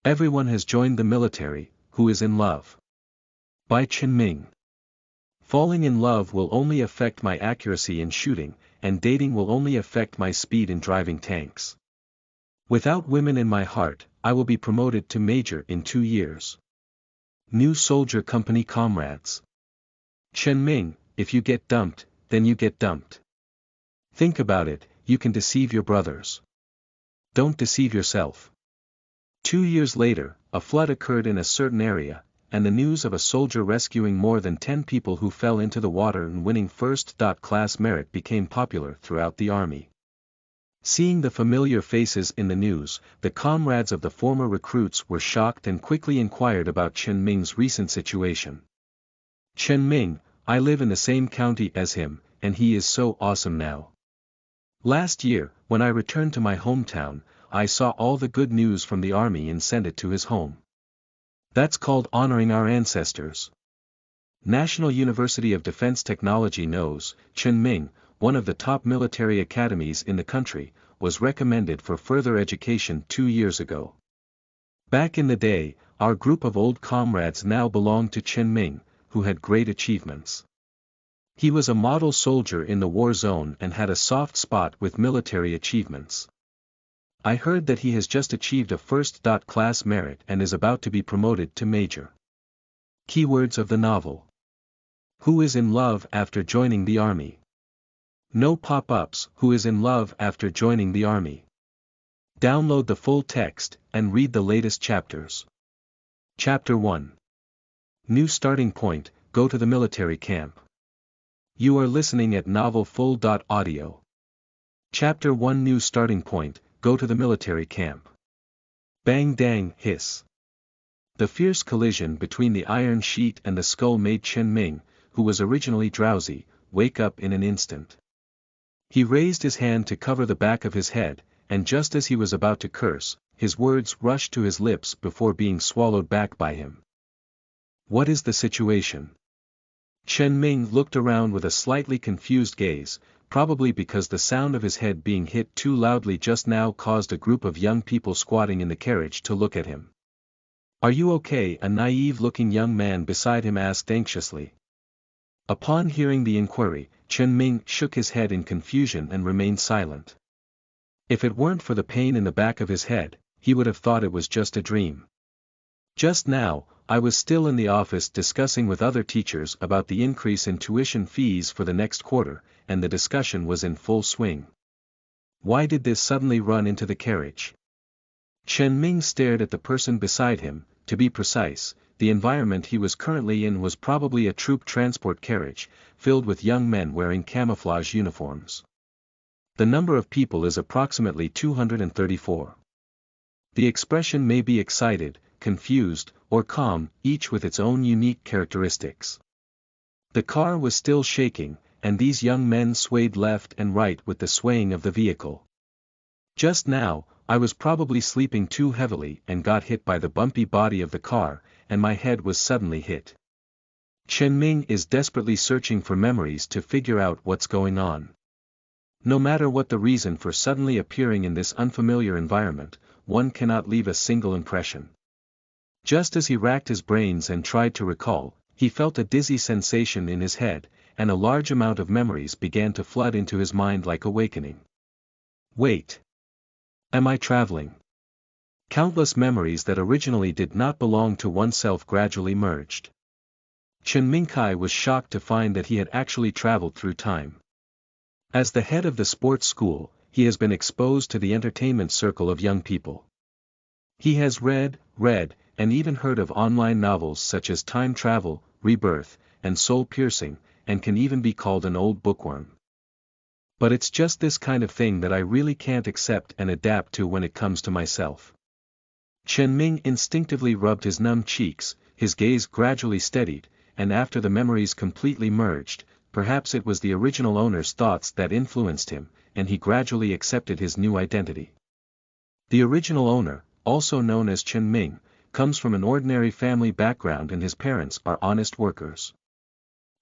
Everyone has joined the military, who is in love. By Chen Ming. Falling in love will only affect my accuracy in shooting, and dating will only affect my speed in driving tanks. Without women in my heart, I will be promoted to major in 2 years. New Soldier Company comrades. Chen Ming, if you get dumped, then you get dumped. Think about it, you can deceive your brothers. Don't deceive yourself. 2 years later, a flood occurred in a certain area, and the news of a soldier rescuing more than 10 people who fell into the water and winning first-class merit became popular throughout the army. Seeing the familiar faces in the news, the comrades of the former recruits were shocked and quickly inquired about Chen Ming's recent situation. Chen Ming, I live in the same county as him, and he is so awesome now. Last year, when I returned to my hometown, I saw all the good news from the army and sent it to his home. That's called honoring our ancestors. National University of Defense Technology knows, Chen Ming, one of the top military academies in the country, was recommended for further education 2 years ago. Back in the day, our group of old comrades now belonged to Chen Ming, who had great achievements. He was a model soldier in the war zone and had a soft spot with military achievements. I heard that he has just achieved a first-class merit and is about to be promoted to major. Keywords of the novel. Who is in love after joining the army? No pop-ups. Who is in love after joining the army? Download the full text and read the latest chapters. Chapter 1. New starting point, go to the military camp. You are listening at novelfull.audio. Chapter 1 New starting point, go to the military camp. Bang dang hiss. The fierce collision between the iron sheet and the skull made Chen Ming, who was originally drowsy, wake up in an instant. He raised his hand to cover the back of his head, and just as he was about to curse, his words rushed to his lips before being swallowed back by him. What is the situation? Chen Ming looked around with a slightly confused gaze, probably because the sound of his head being hit too loudly just now caused a group of young people squatting in the carriage to look at him. Are you okay? A naive-looking young man beside him asked anxiously. Upon hearing the inquiry, Chen Ming shook his head in confusion and remained silent. If it weren't for the pain in the back of his head, he would have thought it was just a dream. Just now, I was still in the office discussing with other teachers about the increase in tuition fees for the next quarter, and the discussion was in full swing. Why did this suddenly run into the carriage? Chen Ming stared at the person beside him. To be precise, the environment he was currently in was probably a troop transport carriage, filled with young men wearing camouflage uniforms. The number of people is approximately 234. The expression may be excited, confused, or calm, each with its own unique characteristics. The car was still shaking, and these young men swayed left and right with the swaying of the vehicle. Just now, I was probably sleeping too heavily and got hit by the bumpy body of the car, and my head was suddenly hit. Chen Ming is desperately searching for memories to figure out what's going on. No matter what the reason for suddenly appearing in this unfamiliar environment, one cannot leave a single impression. Just as he racked his brains and tried to recall, he felt a dizzy sensation in his head, and a large amount of memories began to flood into his mind like awakening. Wait. Am I traveling? Countless memories that originally did not belong to oneself gradually merged. Chen Mingkai was shocked to find that he had actually traveled through time. As the head of the sports school, he has been exposed to the entertainment circle of young people. He has read, and even heard of online novels such as Time Travel, Rebirth, and Soul Piercing, and can even be called an old bookworm. But it's just this kind of thing that I really can't accept and adapt to when it comes to myself. Chen Ming instinctively rubbed his numb cheeks, his gaze gradually steadied, and after the memories completely merged, perhaps it was the original owner's thoughts that influenced him, and he gradually accepted his new identity. The original owner, also known as Chen Ming, comes from an ordinary family background and his parents are honest workers.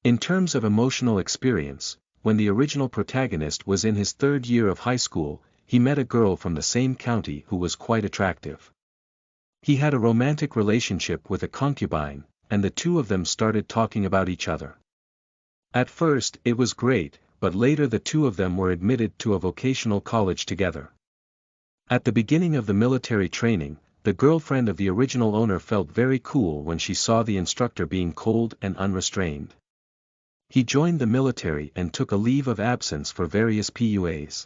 In terms of emotional experience, when the original protagonist was in his 3rd year of high school, he met a girl from the same county who was quite attractive. He had a romantic relationship with a concubine, and the two of them started talking about each other. At first it was great, but later the two of them were admitted to a vocational college together. At the beginning of the military training, the girlfriend of the original owner felt very cool when she saw the instructor being cold and unrestrained. He joined the military and took a leave of absence for various PUAs.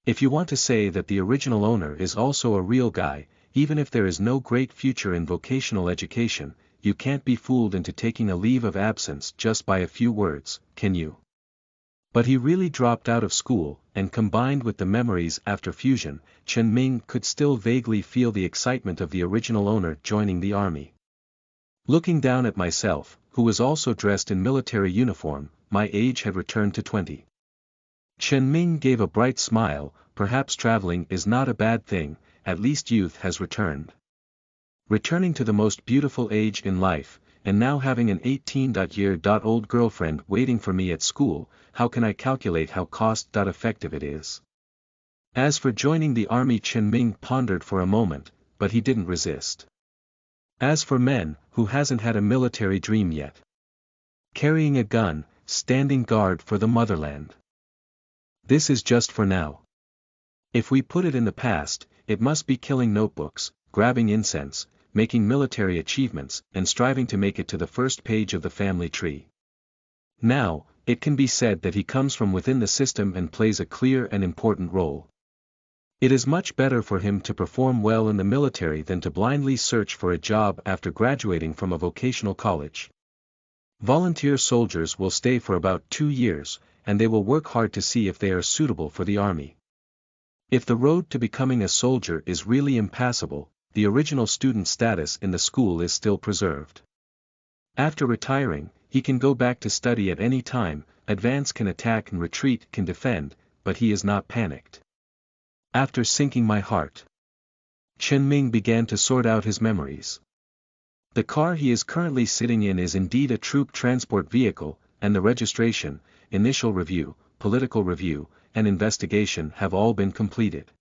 If you want to say that the original owner is also a real guy, even if there is no great future in vocational education, you can't be fooled into taking a leave of absence just by a few words, can you? But he really dropped out of school, and combined with the memories after fusion, Chen Ming could still vaguely feel the excitement of the original owner joining the army. Looking down at myself, who was also dressed in military uniform, my age had returned to 20. Chen Ming gave a bright smile. Perhaps traveling is not a bad thing, at least youth has returned. Returning to the most beautiful age in life, and now having an 18-year-old girlfriend waiting for me at school, how can I calculate how cost-effective it is? As for joining the army, Chen Ming pondered for a moment, but he didn't resist. As for men, who hasn't had a military dream yet? Carrying a gun, standing guard for the motherland. This is just for now. If we put it in the past, it must be killing notebooks, grabbing incense, making military achievements, and striving to make it to the first page of the family tree. Now, it can be said that he comes from within the system and plays a clear and important role. It is much better for him to perform well in the military than to blindly search for a job after graduating from a vocational college. Volunteer soldiers will stay for about 2 years, and they will work hard to see if they are suitable for the army. If the road to becoming a soldier is really impassable, the original student status in the school is still preserved. After retiring, he can go back to study at any time, advance can attack and retreat can defend, but he is not panicked. After sinking my heart, Chen Ming began to sort out his memories. The car he is currently sitting in is indeed a troop transport vehicle, and the registration, initial review, political review, and investigation have all been completed.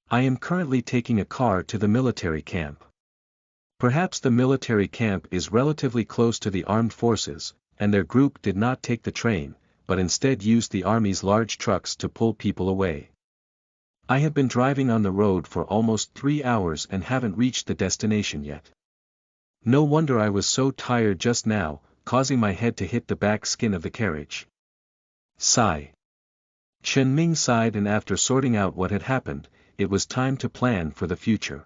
I am currently taking a car to the military camp. Perhaps the military camp is relatively close to the armed forces, and their group did not take the train, but instead used the army's large trucks to pull people away. I have been driving on the road for almost 3 hours and haven't reached the destination yet. No wonder I was so tired just now, causing my head to hit the back skin of the carriage. Sigh. Chen Ming sighed, and after sorting out what had happened, it was time to plan for the future.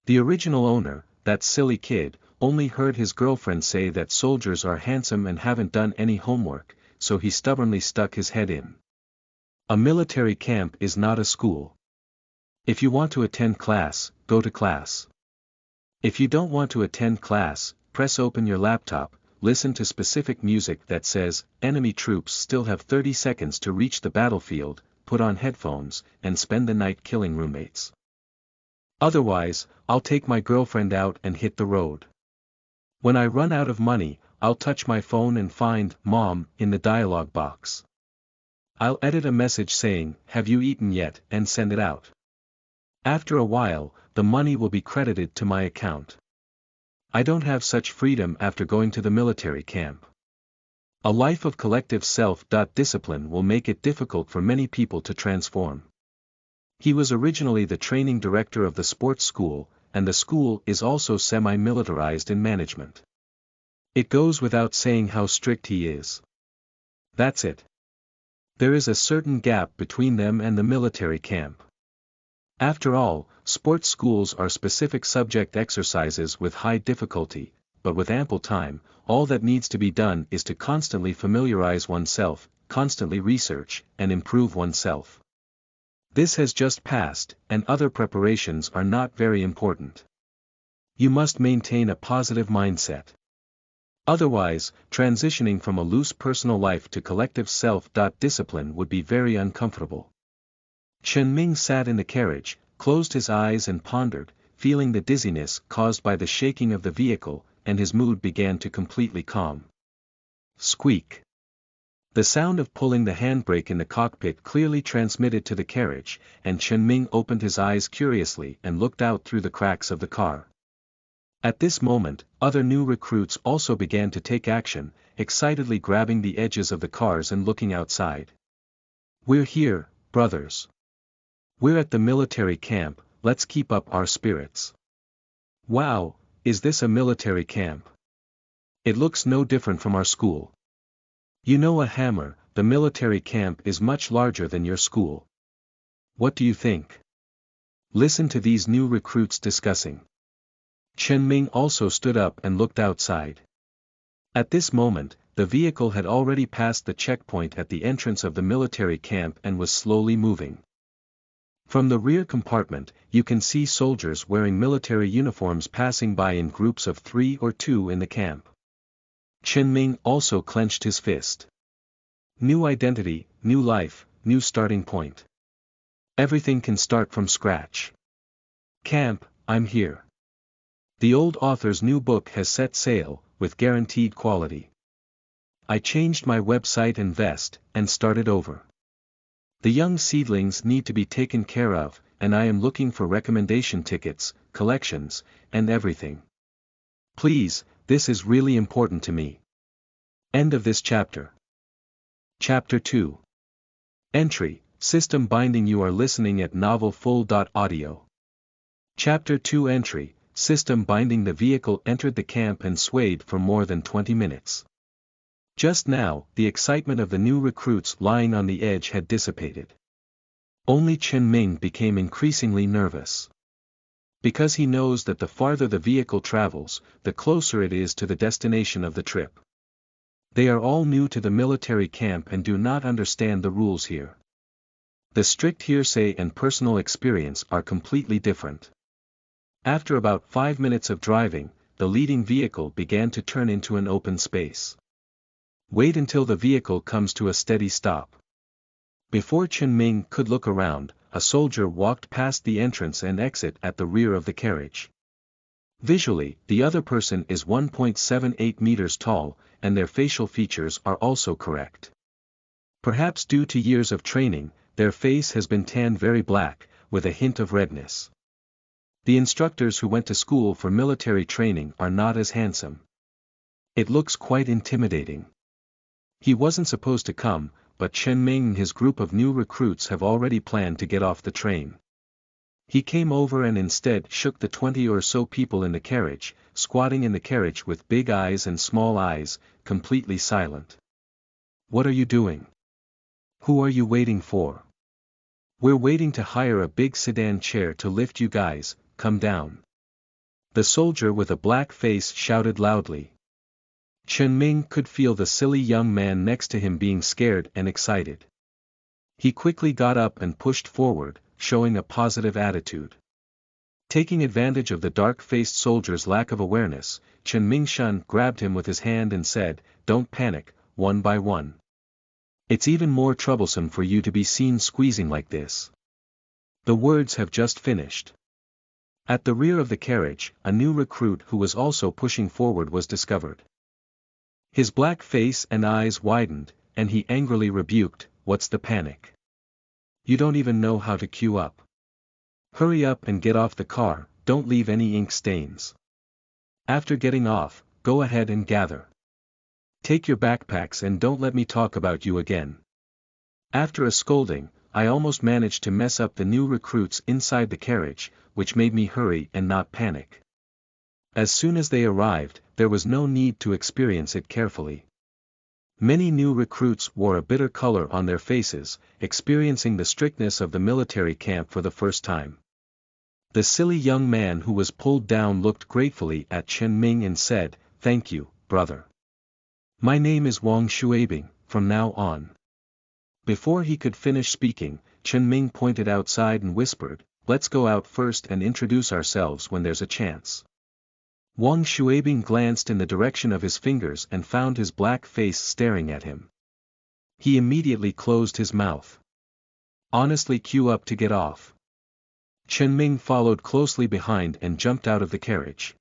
The original owner, that silly kid, only heard his girlfriend say that soldiers are handsome and haven't done any homework, so he stubbornly stuck his head in. A military camp is not a school. If you want to attend class, go to class. If you don't want to attend class, press open your laptop, listen to specific music that says, enemy troops still have 30 seconds to reach the battlefield, put on headphones, and spend the night killing roommates. Otherwise, I'll take my girlfriend out and hit the road. When I run out of money, I'll touch my phone and find "Mom" in the dialog box. I'll edit a message saying, "Have you eaten yet?" and send it out. After a while, the money will be credited to my account. I don't have such freedom after going to the military camp. A life of collective self-discipline will make it difficult for many people to transform. He was originally the training director of the sports school, and the school is also semi-militarized in management. It goes without saying how strict he is. That's it. There is a certain gap between them and the military camp. After all, sports schools are specific subject exercises with high difficulty, but with ample time. All that needs to be done is to constantly familiarize oneself, constantly research, and improve oneself. This has just passed, and other preparations are not very important. You must maintain a positive mindset. Otherwise, transitioning from a loose personal life to collective self-discipline would be very uncomfortable. Chen Ming sat in the carriage, closed his eyes and pondered, feeling the dizziness caused by the shaking of the vehicle, and his mood began to completely calm. Squeak. The sound of pulling the handbrake in the cockpit clearly transmitted to the carriage, and Chen Ming opened his eyes curiously and looked out through the cracks of the car. At this moment, other new recruits also began to take action, excitedly grabbing the edges of the cars and looking outside. "We're here, brothers. We're at the military camp, let's keep up our spirits." "Wow, is this a military camp? It looks no different from our school." "You know a hammer, the military camp is much larger than your school. What do you think?" Listen to these new recruits discussing. Chen Ming also stood up and looked outside. At this moment, the vehicle had already passed the checkpoint at the entrance of the military camp and was slowly moving. From the rear compartment, you can see soldiers wearing military uniforms passing by in groups of 3 or 2 in the camp. Chen Ming also clenched his fist. New identity, new life, new starting point. Everything can start from scratch. Camp, I'm here. The old author's new book has set sail, with guaranteed quality. I changed my website and vest, and started over. The young seedlings need to be taken care of, and I am looking for recommendation tickets, collections, and everything. Please, this is really important to me. End of this chapter. Chapter 2. Entry, System Binding. You are listening at novelfull.audio. Chapter 2. Entry, System Binding. The vehicle entered the camp and swayed for more than 20 minutes. Just now, the excitement of the new recruits lying on the edge had dissipated. Only Chen Ming became increasingly nervous. Because he knows that the farther the vehicle travels, the closer it is to the destination of the trip. They are all new to the military camp and do not understand the rules here. The strict hearsay and personal experience are completely different. After about 5 minutes of driving, the leading vehicle began to turn into an open space. Wait until the vehicle comes to a steady stop. Before Chen Ming could look around, a soldier walked past the entrance and exit at the rear of the carriage. Visually, the other person is 1.78 meters tall, and their facial features are also correct. Perhaps due to years of training, their face has been tanned very black, with a hint of redness. The instructors who went to school for military training are not as handsome. It looks quite intimidating. He wasn't supposed to come, but Chen Ming and his group of new recruits have already planned to get off the train. He came over and instead shook the 20 or so people in the carriage, squatting in the carriage with big eyes and small eyes, completely silent. "What are you doing? Who are you waiting for?" "We're waiting to hire a big sedan chair to lift you guys, come down." The soldier with a black face shouted loudly. Chen Ming could feel the silly young man next to him being scared and excited. He quickly got up and pushed forward, showing a positive attitude. Taking advantage of the dark-faced soldier's lack of awareness, Chen Ming grabbed him with his hand and said, "Don't panic, one by one. It's even more troublesome for you to be seen squeezing like this." The words have just finished. At the rear of the carriage, a new recruit who was also pushing forward was discovered. His black face and eyes widened, and he angrily rebuked, "What's the panic? You don't even know how to queue up. Hurry up and get off the car, don't leave any ink stains. After getting off, go ahead and gather. Take your backpacks and don't let me talk about you again." After a scolding, I almost managed to mess up the new recruits inside the carriage, which made me hurry and not panic. As soon as they arrived, there was no need to experience it carefully. Many new recruits wore a bitter color on their faces, experiencing the strictness of the military camp for the first time. The silly young man who was pulled down looked gratefully at Chen Ming and said, "Thank you, brother. My name is Wang Xuebing, from now on." Before he could finish speaking, Chen Ming pointed outside and whispered, "Let's go out first and introduce ourselves when there's a chance." Wang Xuebing glanced in the direction of his fingers and found his black face staring at him. He immediately closed his mouth. "Honestly, queue up to get off." Chen Ming followed closely behind and jumped out of the carriage.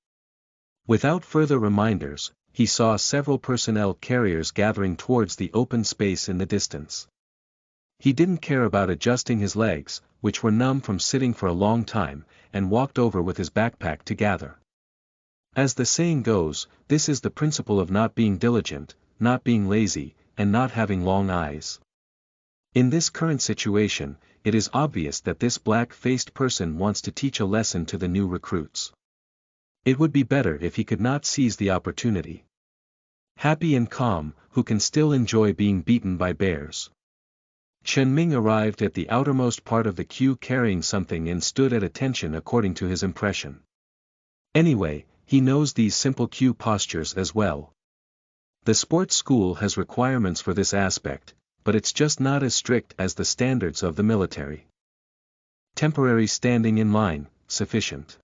Without further reminders, he saw several personnel carriers gathering towards the open space in the distance. He didn't care about adjusting his legs, which were numb from sitting for a long time, and walked over with his backpack to gather. As the saying goes, this is the principle of not being diligent, not being lazy, and not having long eyes. In this current situation, it is obvious that this black-faced person wants to teach a lesson to the new recruits. It would be better if he could not seize the opportunity. Happy and calm, who can still enjoy being beaten by bears. Chen Ming arrived at the outermost part of the queue carrying something and stood at attention according to his impression. Anyway, he knows these simple queue postures as well. The sports school has requirements for this aspect, but it's just not as strict as the standards of the military. Temporary standing in line, sufficient.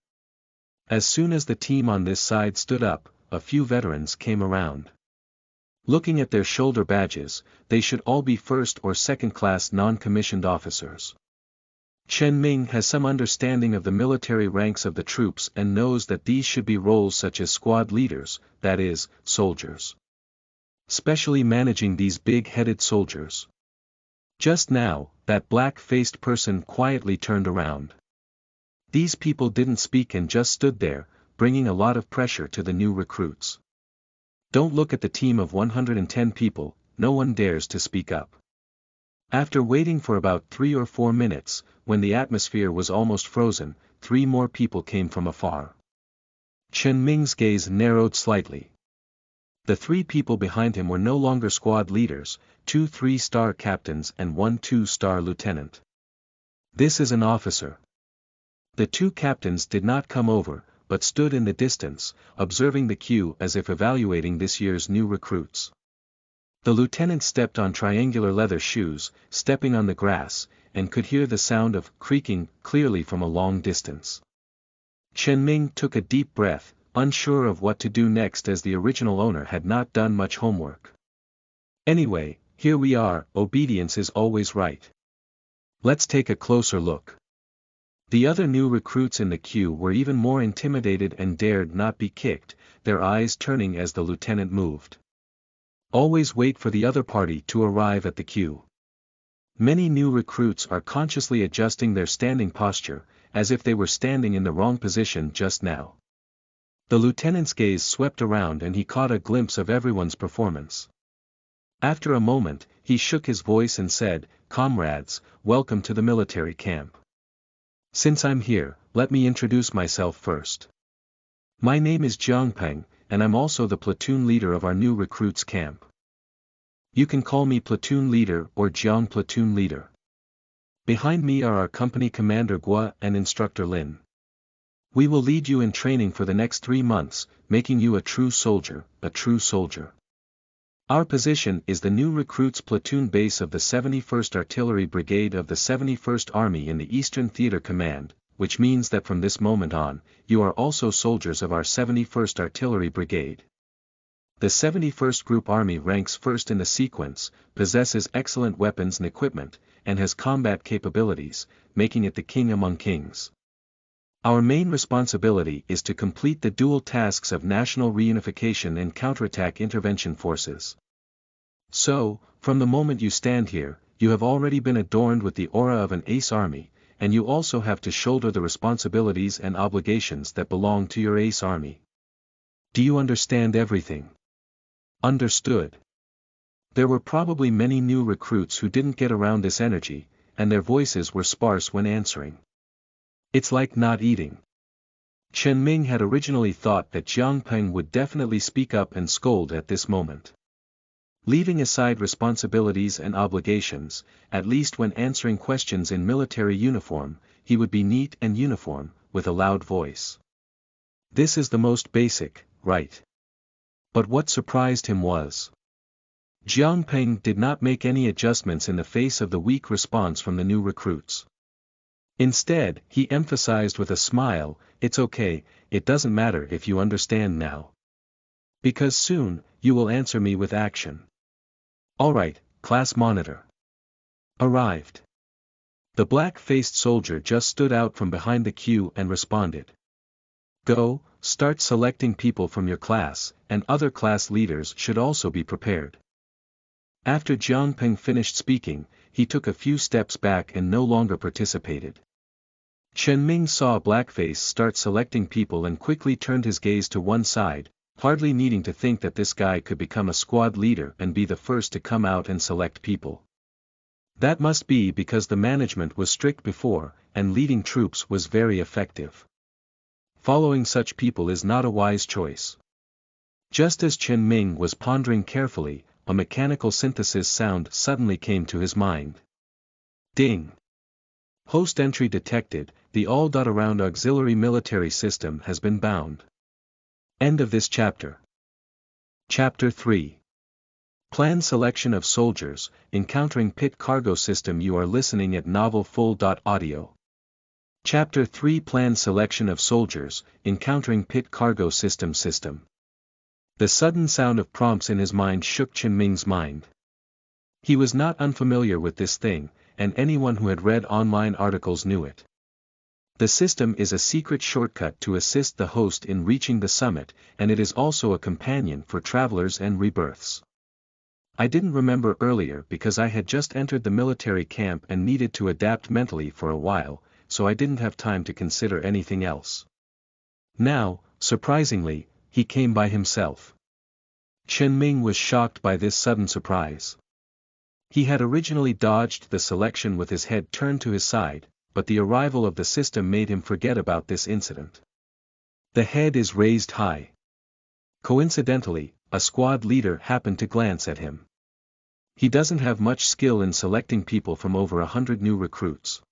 As soon as the team on this side stood up, a few veterans came around. Looking at their shoulder badges, they should all be first or second-class non-commissioned officers. Chen Ming has some understanding of the military ranks of the troops and knows that these should be roles such as squad leaders, that is, soldiers. Specially managing these big-headed soldiers. Just now, that black-faced person quietly turned around. These people didn't speak and just stood there, bringing a lot of pressure to the new recruits. Don't look at the team of 110 people, no one dares to speak up. After waiting for about 3 or 4 minutes, when the atmosphere was almost frozen, 3 more people came from afar. Chen Ming's gaze narrowed slightly. The 3 people behind him were no longer squad leaders, 2 3-star captains and 1 2-star lieutenant. This is an officer. The 2 captains did not come over, but stood in the distance, observing the queue as if evaluating this year's new recruits. The lieutenant stepped on triangular leather shoes, stepping on the grass, and could hear the sound of creaking clearly from a long distance. Chen Ming took a deep breath, unsure of what to do next as the original owner had not done much homework. Anyway, here we are, obedience is always right. Let's take a closer look. The other new recruits in the queue were even more intimidated and dared not be kicked, their eyes turning as the lieutenant moved. Always wait for the other party to arrive at the queue. Many new recruits are consciously adjusting their standing posture, as if they were standing in the wrong position just now. The lieutenant's gaze swept around and he caught a glimpse of everyone's performance. After a moment, he shook his voice and said, "Comrades, welcome to the military camp. Since I'm here, let me introduce myself first. My name is Jiang Peng, and I'm also the platoon leader of our new recruits camp. You can call me platoon leader or Jiang platoon leader. Behind me are our company commander Gua and instructor Lin. We will lead you in training for the next 3 months, making you a true soldier, a true soldier. Our position is the new recruits platoon base of the 71st Artillery Brigade of the 71st Army in the Eastern Theater Command, which means that from this moment on, you are also soldiers of our 71st Artillery Brigade. The 71st Group Army ranks first in the sequence, possesses excellent weapons and equipment, and has combat capabilities, making it the king among kings. Our main responsibility is to complete the dual tasks of national reunification and counterattack intervention forces. So, from the moment you stand here, you have already been adorned with the aura of an ace army, and you also have to shoulder the responsibilities and obligations that belong to your ace army. Do you understand everything? Understood. There were probably many new recruits who didn't get around this energy, and their voices were sparse when answering. It's like not eating. Chen Ming had originally thought that Jiang Peng would definitely speak up and scold at this moment. Leaving aside responsibilities and obligations, at least when answering questions in military uniform, he would be neat and uniform, with a loud voice. This is the most basic, right? But what surprised him was Jiang Peng did not make any adjustments in the face of the weak response from the new recruits. Instead, he emphasized with a smile, "It's okay, it doesn't matter if you understand now. Because soon, you will answer me with action." "Alright, class monitor." Arrived. The black-faced soldier just stood out from behind the queue and responded. "Go, start selecting people from your class, and other class leaders should also be prepared. After Jiang Peng finished speaking, he took a few steps back and no longer participated. Chen Ming saw Blackface start selecting people and quickly turned his gaze to one side, hardly needing to think that this guy could become a squad leader and be the first to come out and select people. That must be because the management was strict before, and leading troops was very effective. Following such people is not a wise choice. Just as Chen Ming was pondering carefully, a mechanical synthesis sound suddenly came to his mind. Ding! Host entry detected, the all-around auxiliary military system has been bound. End of this chapter. Chapter 3. Plan selection of soldiers, encountering pit cargo system. You are listening at Novel Full.audio. Chapter 3. Plan selection of soldiers, encountering pit cargo system. The sudden sound of prompts in his mind shook Chen Ming's mind. He was not unfamiliar with this thing, and anyone who had read online articles knew it. The system is a secret shortcut to assist the host in reaching the summit, and it is also a companion for travelers and rebirths. I didn't remember earlier because I had just entered the military camp and needed to adapt mentally for a while, so I didn't have time to consider anything else. Now, surprisingly, he came by himself. Chen Ming was shocked by this sudden surprise. He had originally dodged the selection with his head turned to his side, but the arrival of the system made him forget about this incident. The head is raised high. Coincidentally, a squad leader happened to glance at him. He doesn't have much skill in selecting people from over 100 new recruits.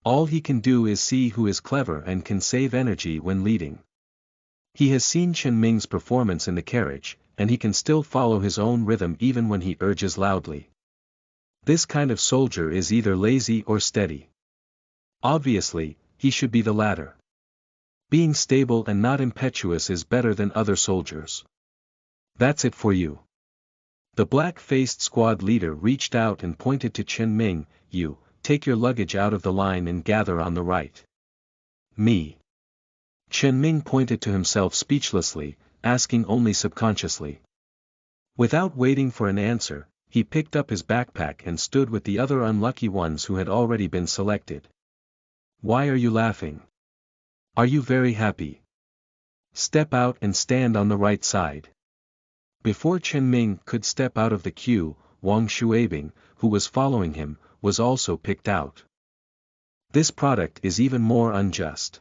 All he can do is see who is clever and can save energy when leading. He has seen Chen Ming's performance in the carriage, and he can still follow his own rhythm even when he urges loudly. This kind of soldier is either lazy or steady. Obviously, he should be the latter. Being stable and not impetuous is better than other soldiers. That's it for you. The black-faced squad leader reached out and pointed to Chen Ming. You, take your luggage out of the line and gather on the right. Me. Chen Ming pointed to himself speechlessly, asking only subconsciously. Without waiting for an answer, he picked up his backpack and stood with the other unlucky ones who had already been selected. Why are you laughing? Are you very happy? Step out and stand on the right side. Before Chen Ming could step out of the queue, Wang Xuebing, who was following him, was also picked out. This product is even more unjust.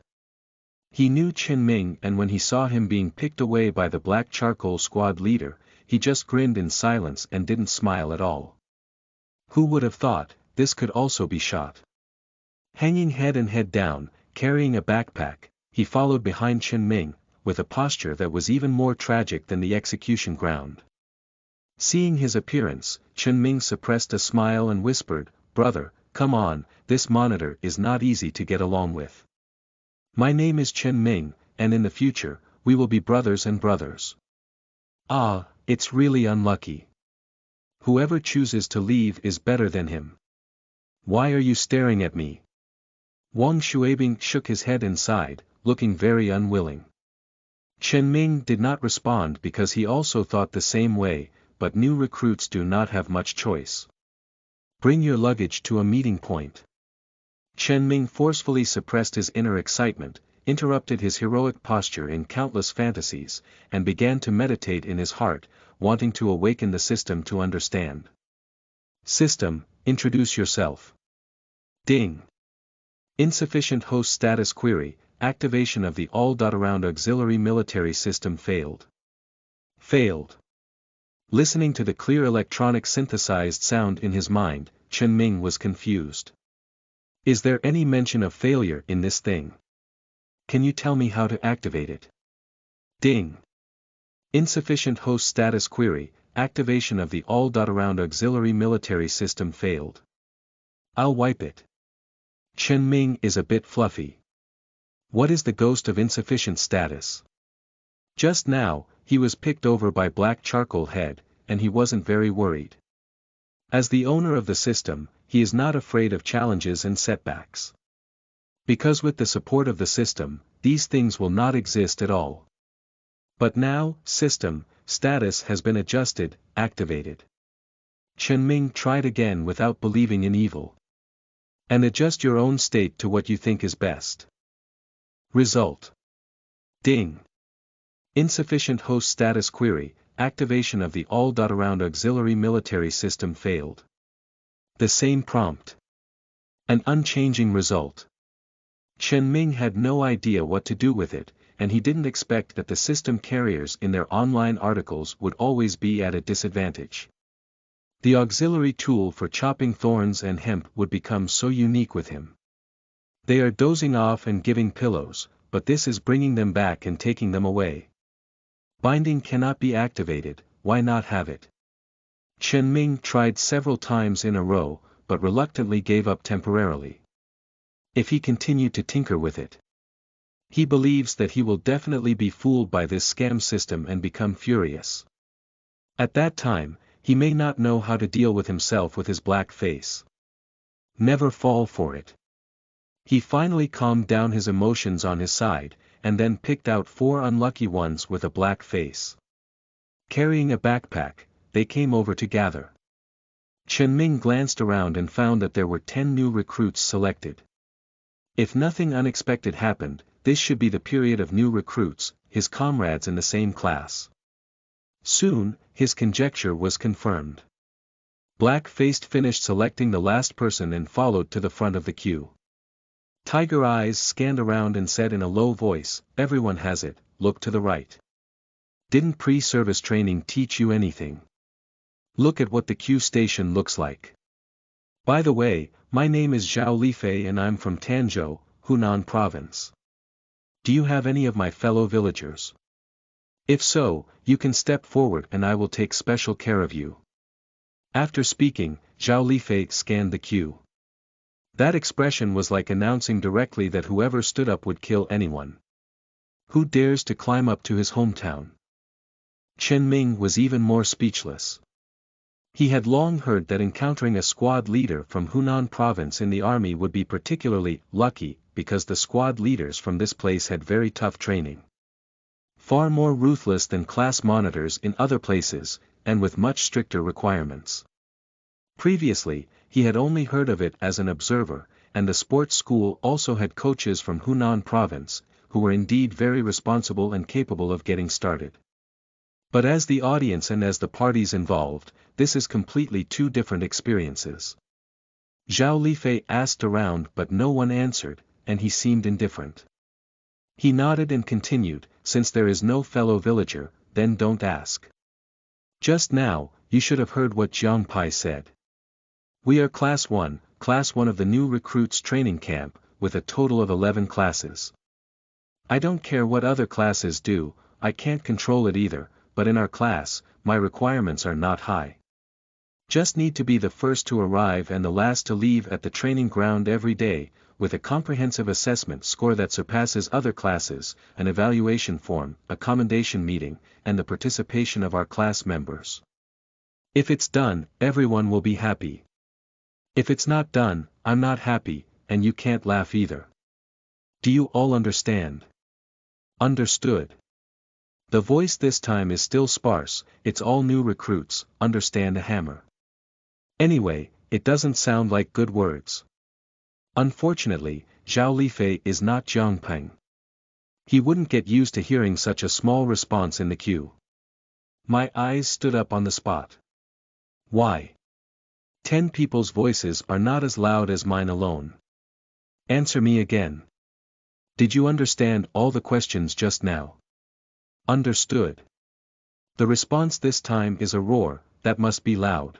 He knew Chen Ming, and when he saw him being picked away by the black charcoal squad leader, he just grinned in silence and didn't smile at all. Who would have thought, this could also be shot? Hanging head and head down, carrying a backpack, he followed behind Chen Ming, with a posture that was even more tragic than the execution ground. Seeing his appearance, Chen Ming suppressed a smile and whispered, "Brother, come on, this monitor is not easy to get along with. My name is Chen Ming, and in the future, we will be brothers and brothers." Ah, it's really unlucky. Whoever chooses to leave is better than him. Why are you staring at me? Wang Xuebing shook his head and sighed, looking very unwilling. Chen Ming did not respond because he also thought the same way, but new recruits do not have much choice. Bring your luggage to a meeting point. Chen Ming forcefully suppressed his inner excitement, interrupted his heroic posture in countless fantasies, and began to meditate in his heart, wanting to awaken the system to understand. System, introduce yourself. Ding. Insufficient host status query, activation of the all-around auxiliary military system failed. Failed. Listening to the clear electronic synthesized sound in his mind, Chen Ming was confused. Is there any mention of failure in this thing? Can you tell me how to activate it? Ding. Insufficient host status query, activation of the all-around auxiliary military system failed. I'll wipe it. Chen Ming is a bit fluffy. What is the ghost of insufficient status? Just now, he was picked over by Black Charcoal Head, and he wasn't very worried. As the owner of the system, he is not afraid of challenges and setbacks. Because with the support of the system, these things will not exist at all. But now, status has been adjusted, activated. Chen Ming tried again without believing in evil. And adjust your own state to what you think is best. Result. Ding. Insufficient host status query, activation of the all-around auxiliary military system failed. The same prompt. An unchanging result. Chen Ming had no idea what to do with it, and he didn't expect that the system carriers in their online articles would always be at a disadvantage. The auxiliary tool for chopping thorns and hemp would become so unique with him. They are dozing off and giving pillows, but this is bringing them back and taking them away. Binding cannot be activated, why not have it? Chen Ming tried several times in a row, but reluctantly gave up temporarily. If he continued to tinker with it, he believes that he will definitely be fooled by this scam system and become furious. At that time, he may not know how to deal with himself with his black face. Never fall for it. He finally calmed down his emotions on his side, and then picked out 4 unlucky ones with a black face. Carrying a backpack, they came over to gather. Chen Ming glanced around and found that there were 10 new recruits selected. If nothing unexpected happened, this should be the period of new recruits, his comrades in the same class. Soon, his conjecture was confirmed. Black-faced finished selecting the last person and followed to the front of the queue. Tiger Eyes scanned around and said in a low voice, "Everyone has it, look to the right. Didn't pre-service training teach you anything? Look at what the queue station looks like. By the way, my name is Zhao Lifei and I'm from Tanzhou, Hunan province. Do you have any of my fellow villagers? If so, you can step forward and I will take special care of you." After speaking, Zhao Lifei scanned the queue. That expression was like announcing directly that whoever stood up would kill anyone. Who dares to climb up to his hometown? Chen Ming was even more speechless. He had long heard that encountering a squad leader from Hunan province in the army would be particularly lucky, because the squad leaders from this place had very tough training. Far more ruthless than class monitors in other places, and with much stricter requirements. Previously, he had only heard of it as an observer, and the sports school also had coaches from Hunan province, who were indeed very responsible and capable of getting started. But as the audience and as the parties involved, this is completely 2 different experiences. Zhao Lifei asked around but no one answered, and he seemed indifferent. He nodded and continued, "Since there is no fellow villager, then don't ask. Just now, you should have heard what Jiang Pai said. We are class 1 of the new recruits training camp, with a total of 11 classes. I don't care what other classes do, I can't control it either, but in our class, my requirements are not high. Just need to be the first to arrive and the last to leave at the training ground every day, with a comprehensive assessment score that surpasses other classes, an evaluation form, accommodation meeting, and the participation of our class members. If it's done, everyone will be happy. If it's not done, I'm not happy, and you can't laugh either. Do you all understand?" "Understood." The voice this time is still sparse, it's all new recruits, understand a hammer. Anyway, it doesn't sound like good words. Unfortunately, Zhao Lifei is not Jiang Peng. He wouldn't get used to hearing such a small response in the queue. My eyes stood up on the spot. Why? 10 people's voices are not as loud as mine alone. Answer me again. Did you understand all the questions just now? Understood. The response this time is a roar, that must be loud.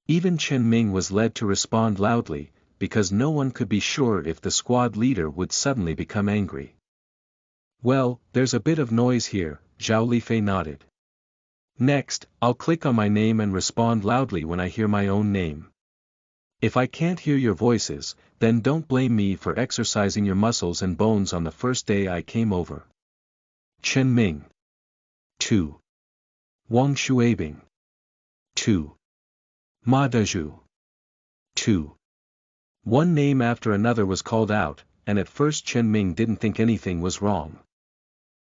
Even Chen Ming was led to respond loudly, because no one could be sure if the squad leader would suddenly become angry. Well, there's a bit of noise here, Zhao Lifei nodded. Next, I'll click on my name and respond loudly when I hear my own name. If I can't hear your voices, then don't blame me for exercising your muscles and bones on the first day I came over. Chen Ming. 2. Wang Shuabing. 2. Ma Dezhu. 2. One name after another was called out, and at first Chen Ming didn't think anything was wrong.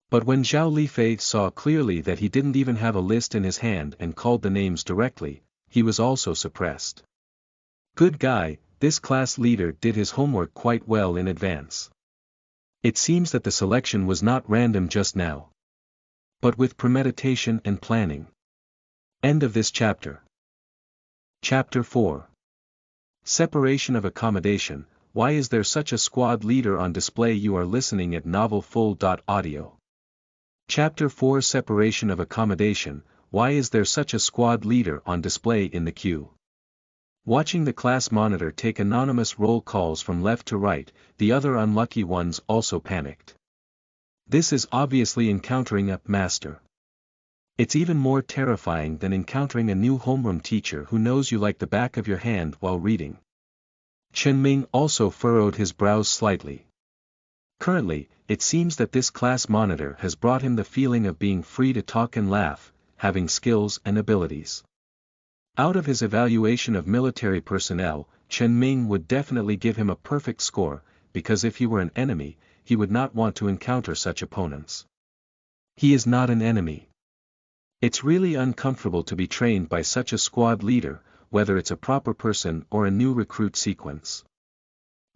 But when Zhao Lifei saw clearly that he didn't even have a list in his hand and called the names directly, he was also suppressed. Good guy, this class leader did his homework quite well in advance. It seems that the selection was not random just now, but with premeditation and planning. End of this chapter. Chapter 4. Separation of Accommodation. Why is there such a squad leader on display? You are listening at novelfull.audio. Chapter 4. Separation of Accommodation. Why is there such a squad leader on display in the queue? Watching the class monitor take anonymous roll calls from left to right, the other unlucky ones also panicked. This is obviously encountering a master. It's even more terrifying than encountering a new homeroom teacher who knows you like the back of your hand while reading. Chen Ming also furrowed his brows slightly. Currently, it seems that this class monitor has brought him the feeling of being free to talk and laugh, having skills and abilities. Out of his evaluation of military personnel, Chen Ming would definitely give him a perfect score, because if he were an enemy, he would not want to encounter such opponents. He is not an enemy. It's really uncomfortable to be trained by such a squad leader, whether it's a proper person or a new recruit sequence.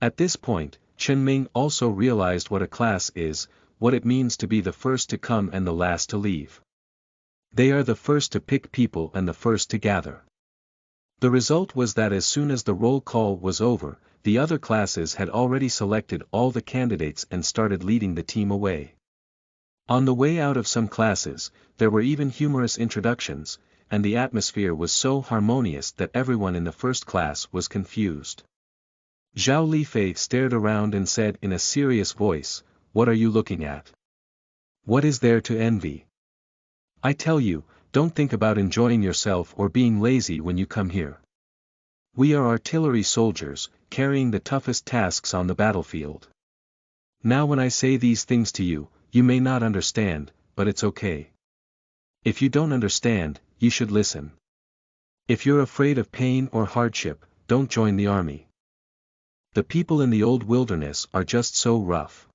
At this point, Chen Ming also realized what a class is, what it means to be the first to come and the last to leave. They are the first to pick people and the first to gather. The result was that as soon as the roll call was over, the other classes had already selected all the candidates and started leading the team away. On the way out of some classes, there were even humorous introductions, and the atmosphere was so harmonious that everyone in the first class was confused. Zhao Lifei stared around and said in a serious voice, "What are you looking at? What is there to envy? I tell you, don't think about enjoying yourself or being lazy when you come here. We are artillery soldiers, carrying the toughest tasks on the battlefield. Now when I say these things to you, you may not understand, but it's okay. If you don't understand, you should listen. If you're afraid of pain or hardship, don't join the army. The people in the old wilderness are just so rough.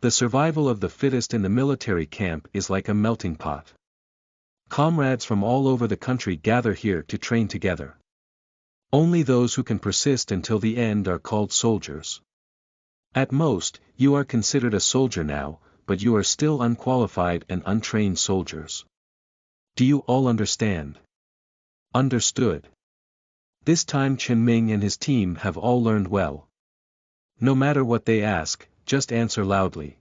The survival of the fittest in the military camp is like a melting pot. Comrades from all over the country gather here to train together. Only those who can persist until the end are called soldiers. At most, you are considered a soldier now, but you are still unqualified and untrained soldiers. Do you all understand?" Understood. This time Chen Ming and his team have all learned well. No matter what they ask, just answer loudly.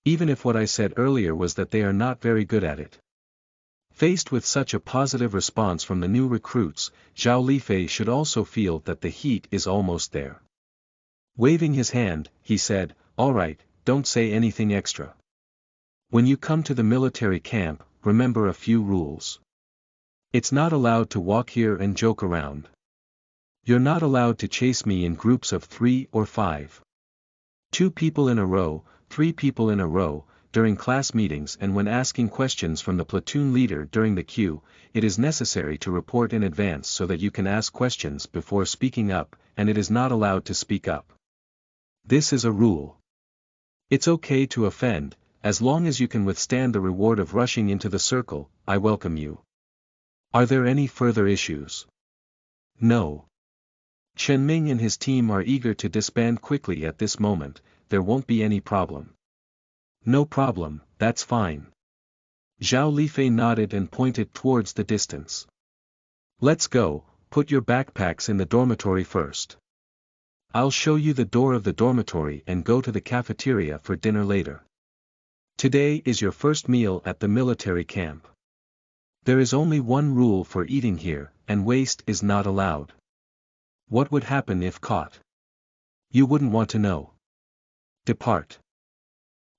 Even if what I said earlier was that they are not very good at it. Faced with such a positive response from the new recruits, Zhao Lifei should also feel that the heat is almost there. Waving his hand, he said, "All right, don't say anything extra. When you come to the military camp, remember a few rules. It's not allowed to walk here and joke around. You're not allowed to chase me in groups of 3 or 5. 2 people in a row, 3 people in a row, during class meetings and when asking questions from the platoon leader during the queue, it is necessary to report in advance so that you can ask questions before speaking up, and it is not allowed to speak up. This is a rule. It's okay to offend, as long as you can withstand the reward of rushing into the circle. I welcome you. Are there any further issues?" No. Chen Ming and his team are eager to disband quickly at this moment. There won't be any problem. No problem, that's fine. Zhao Lifei nodded and pointed towards the distance. Let's go, put your backpacks in the dormitory first. I'll show you the door of the dormitory and go to the cafeteria for dinner later. Today is your first meal at the military camp. There is only one rule for eating here, and waste is not allowed. What would happen if caught? You wouldn't want to know. Depart.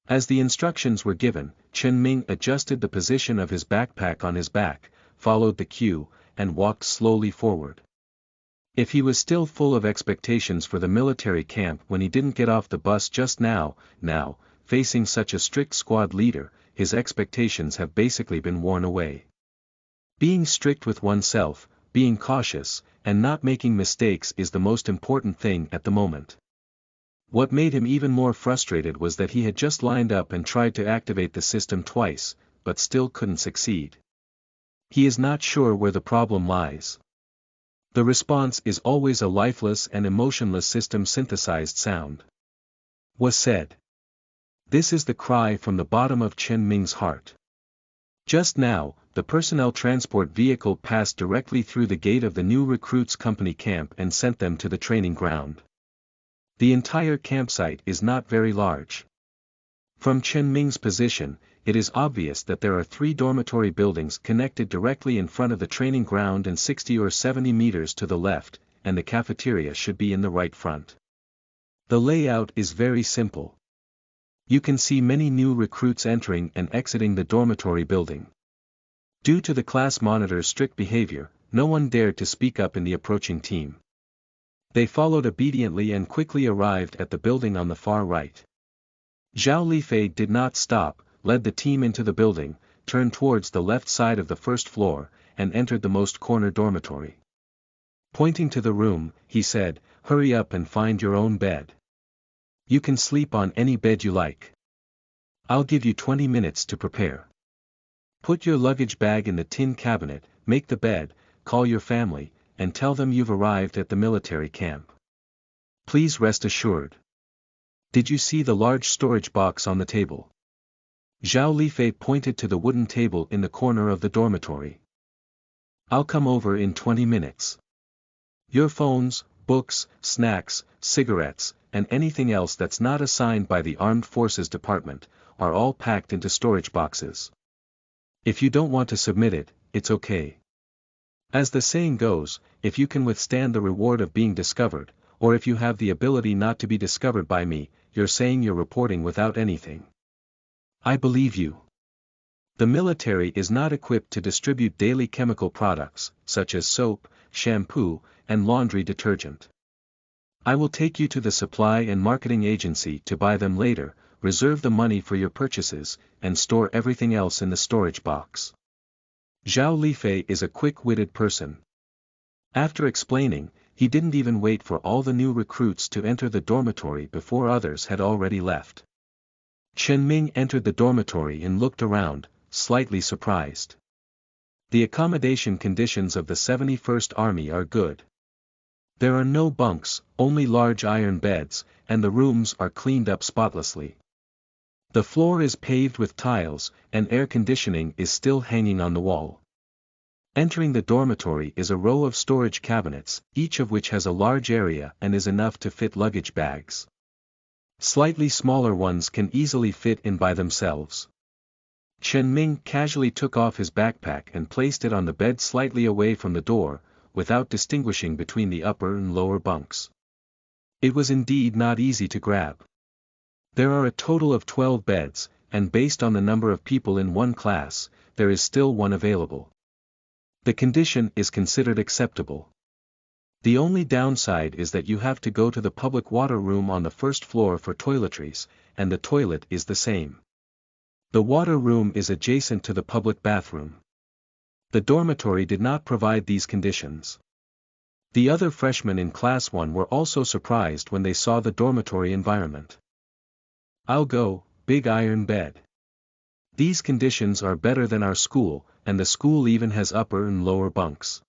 As the instructions were given, Chen Ming adjusted the position of his backpack on his back, followed the queue, and walked slowly forward. If he was still full of expectations for the military camp when he didn't get off the bus just now, facing such a strict squad leader, his expectations have basically been worn away. Being strict with oneself, being cautious, and not making mistakes is the most important thing at the moment. What made him even more frustrated was that he had just lined up and tried to activate the system twice, but still couldn't succeed. He is not sure where the problem lies. The response is always a lifeless and emotionless system-synthesized sound. Was said. This is the cry from the bottom of Chen Ming's heart. Just now, the personnel transport vehicle passed directly through the gate of the new recruits company camp and sent them to the training ground. The entire campsite is not very large. From Chen Ming's position, it is obvious that there are 3 dormitory buildings connected directly in front of the training ground and 60 or 70 meters to the left, and the cafeteria should be in the right front. The layout is very simple. You can see many new recruits entering and exiting the dormitory building. Due to the class monitor's strict behavior, no one dared to speak up in the approaching team. They followed obediently and quickly arrived at the building on the far right. Zhao Lifei did not stop, led the team into the building, turned towards the left side of the first floor, and entered the most corner dormitory. Pointing to the room, he said, "Hurry up and find your own bed. You can sleep on any bed you like. I'll give you 20 minutes to prepare. Put your luggage bag in the tin cabinet, make the bed, call your family, and tell them you've arrived at the military camp. Please rest assured. Did you see the large storage box on the table?" Zhao Lifei pointed to the wooden table in the corner of the dormitory. "I'll come over in 20 minutes. Your phones, books, snacks, cigarettes, and anything else that's not assigned by the Armed Forces Department, are all packed into storage boxes. If you don't want to submit it, it's okay. As the saying goes, if you can withstand the reward of being discovered, or if you have the ability not to be discovered by me, you're saying you're reporting without anything. I believe you. The military is not equipped to distribute daily chemical products, such as soap, shampoo, and laundry detergent. I will take you to the supply and marketing agency to buy them later, reserve the money for your purchases, and store everything else in the storage box." Zhao Lifei is a quick-witted person. After explaining, he didn't even wait for all the new recruits to enter the dormitory before others had already left. Chen Ming entered the dormitory and looked around, slightly surprised. The accommodation conditions of the 71st Army are good. There are no bunks, only large iron beds, and the rooms are cleaned up spotlessly. The floor is paved with tiles, and air conditioning is still hanging on the wall. Entering the dormitory is a row of storage cabinets, each of which has a large area and is enough to fit luggage bags. Slightly smaller ones can easily fit in by themselves. Chen Ming casually took off his backpack and placed it on the bed slightly away from the door, without distinguishing between the upper and lower bunks. It was indeed not easy to grab. There are a total of 12 beds, and based on the number of people in one class, there is still one available. The condition is considered acceptable. The only downside is that you have to go to the public water room on the first floor for toiletries, and the toilet is the same. The water room is adjacent to the public bathroom. The dormitory did not provide these conditions. The other freshmen in Class 1 were also surprised when they saw the dormitory environment. "I'll go, big iron bed. These conditions are better than our school, and the school even has upper and lower bunks.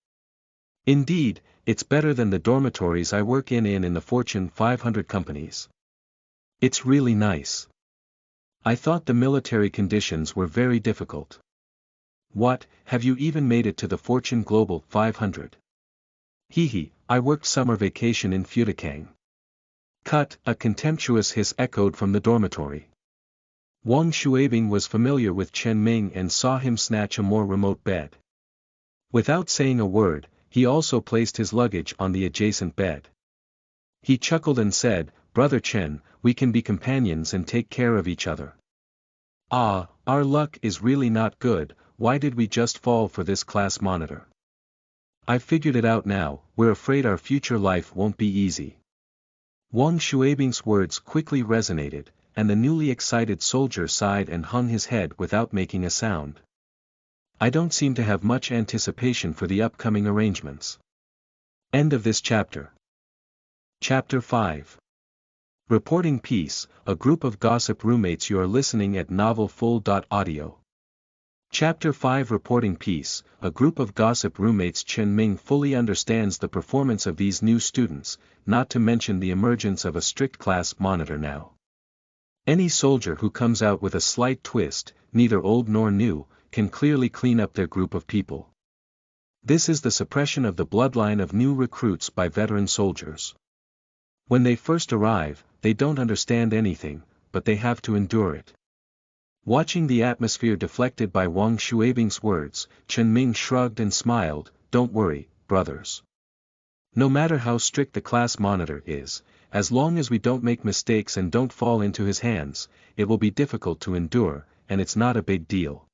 Indeed, it's better than the dormitories I work in the Fortune 500 companies. It's really nice. I thought the military conditions were very difficult." "What, have you even made it to the Fortune Global 500? Hee, I worked summer vacation in Futakang." "Cut," a contemptuous hiss echoed from the dormitory. Wang Xuebing was familiar with Chen Ming and saw him snatch a more remote bed. Without saying a word, he also placed his luggage on the adjacent bed. He chuckled and said, "Brother Chen, we can be companions and take care of each other. Ah, our luck is really not good. Why did we just fall for this class monitor? I've figured it out now, we're afraid our future life won't be easy." Wang Xuebing's words quickly resonated, and the newly excited soldier sighed and hung his head without making a sound. I don't seem to have much anticipation for the upcoming arrangements. End of this chapter. Chapter 5. Reporting Peace, a group of gossip roommates. You are listening at Novel Full. Audio. Chapter 5 Reporting Peace, a group of gossip roommates. Chen Ming fully understands the performance of these new students, not to mention the emergence of a strict class monitor now. Any soldier who comes out with a slight twist, neither old nor new, can clearly clean up their group of people. This is the suppression of the bloodline of new recruits by veteran soldiers. When they first arrive, they don't understand anything, but they have to endure it. Watching the atmosphere deflected by Wang Xuebing's words, Chen Ming shrugged and smiled. Don't worry, brothers. No matter how strict the class monitor is, as long as we don't make mistakes and don't fall into his hands, it will be difficult to endure, and it's not a big deal.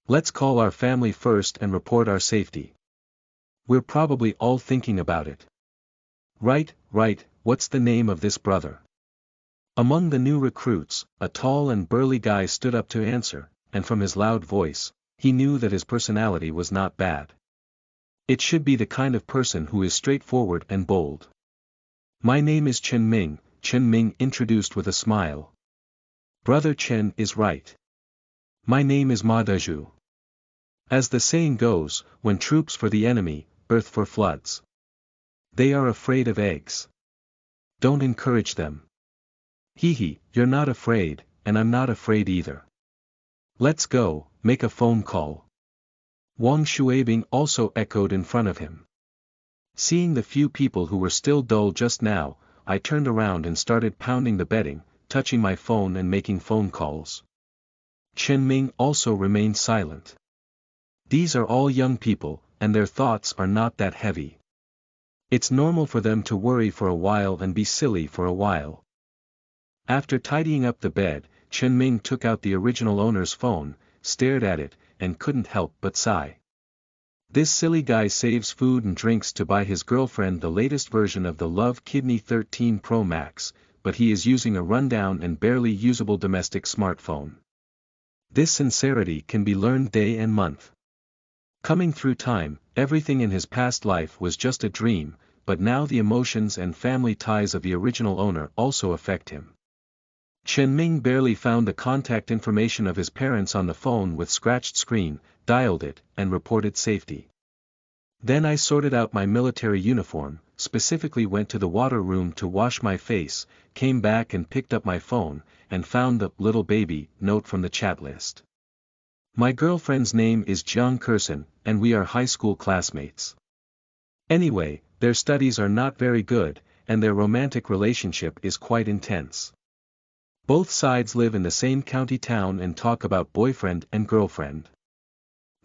Let's call our family first and report our safety. We're probably all thinking about it. Right, what's the name of this brother? Among the new recruits, a tall and burly guy stood up to answer, and from his loud voice, he knew that his personality was not bad. It should be the kind of person who is straightforward and bold. My name is Chen Ming, Chen Ming introduced with a smile. Brother Chen is right. My name is Ma Dezhu. As the saying goes, when troops for the enemy, earth for floods. They are afraid of eggs. Don't encourage them. Hee, you're not afraid, and I'm not afraid either. Let's go, make a phone call. Wang Xuebing also echoed in front of him. Seeing the few people who were still dull just now, I turned around and started pounding the bedding, touching my phone and making phone calls. Chen Ming also remained silent. These are all young people, and their thoughts are not that heavy. It's normal for them to worry for a while and be silly for a while. After tidying up the bed, Chen Ming took out the original owner's phone, stared at it, and couldn't help but sigh. This silly guy saves food and drinks to buy his girlfriend the latest version of the Love Kidney 13 Pro Max, but he is using a rundown and barely usable domestic smartphone. This sincerity can be learned day and month. Coming through time, everything in his past life was just a dream, but now the emotions and family ties of the original owner also affect him. Chen Ming barely found the contact information of his parents on the phone with scratched screen, dialed it, and reported safety. Then I sorted out my military uniform, specifically went to the water room to wash my face, came back and picked up my phone, and found the little baby note from the chat list. My girlfriend's name is Jiang Kursen, and we are high school classmates. Anyway, their studies are not very good, and their romantic relationship is quite intense. Both sides live in the same county town and talk about boyfriend and girlfriend.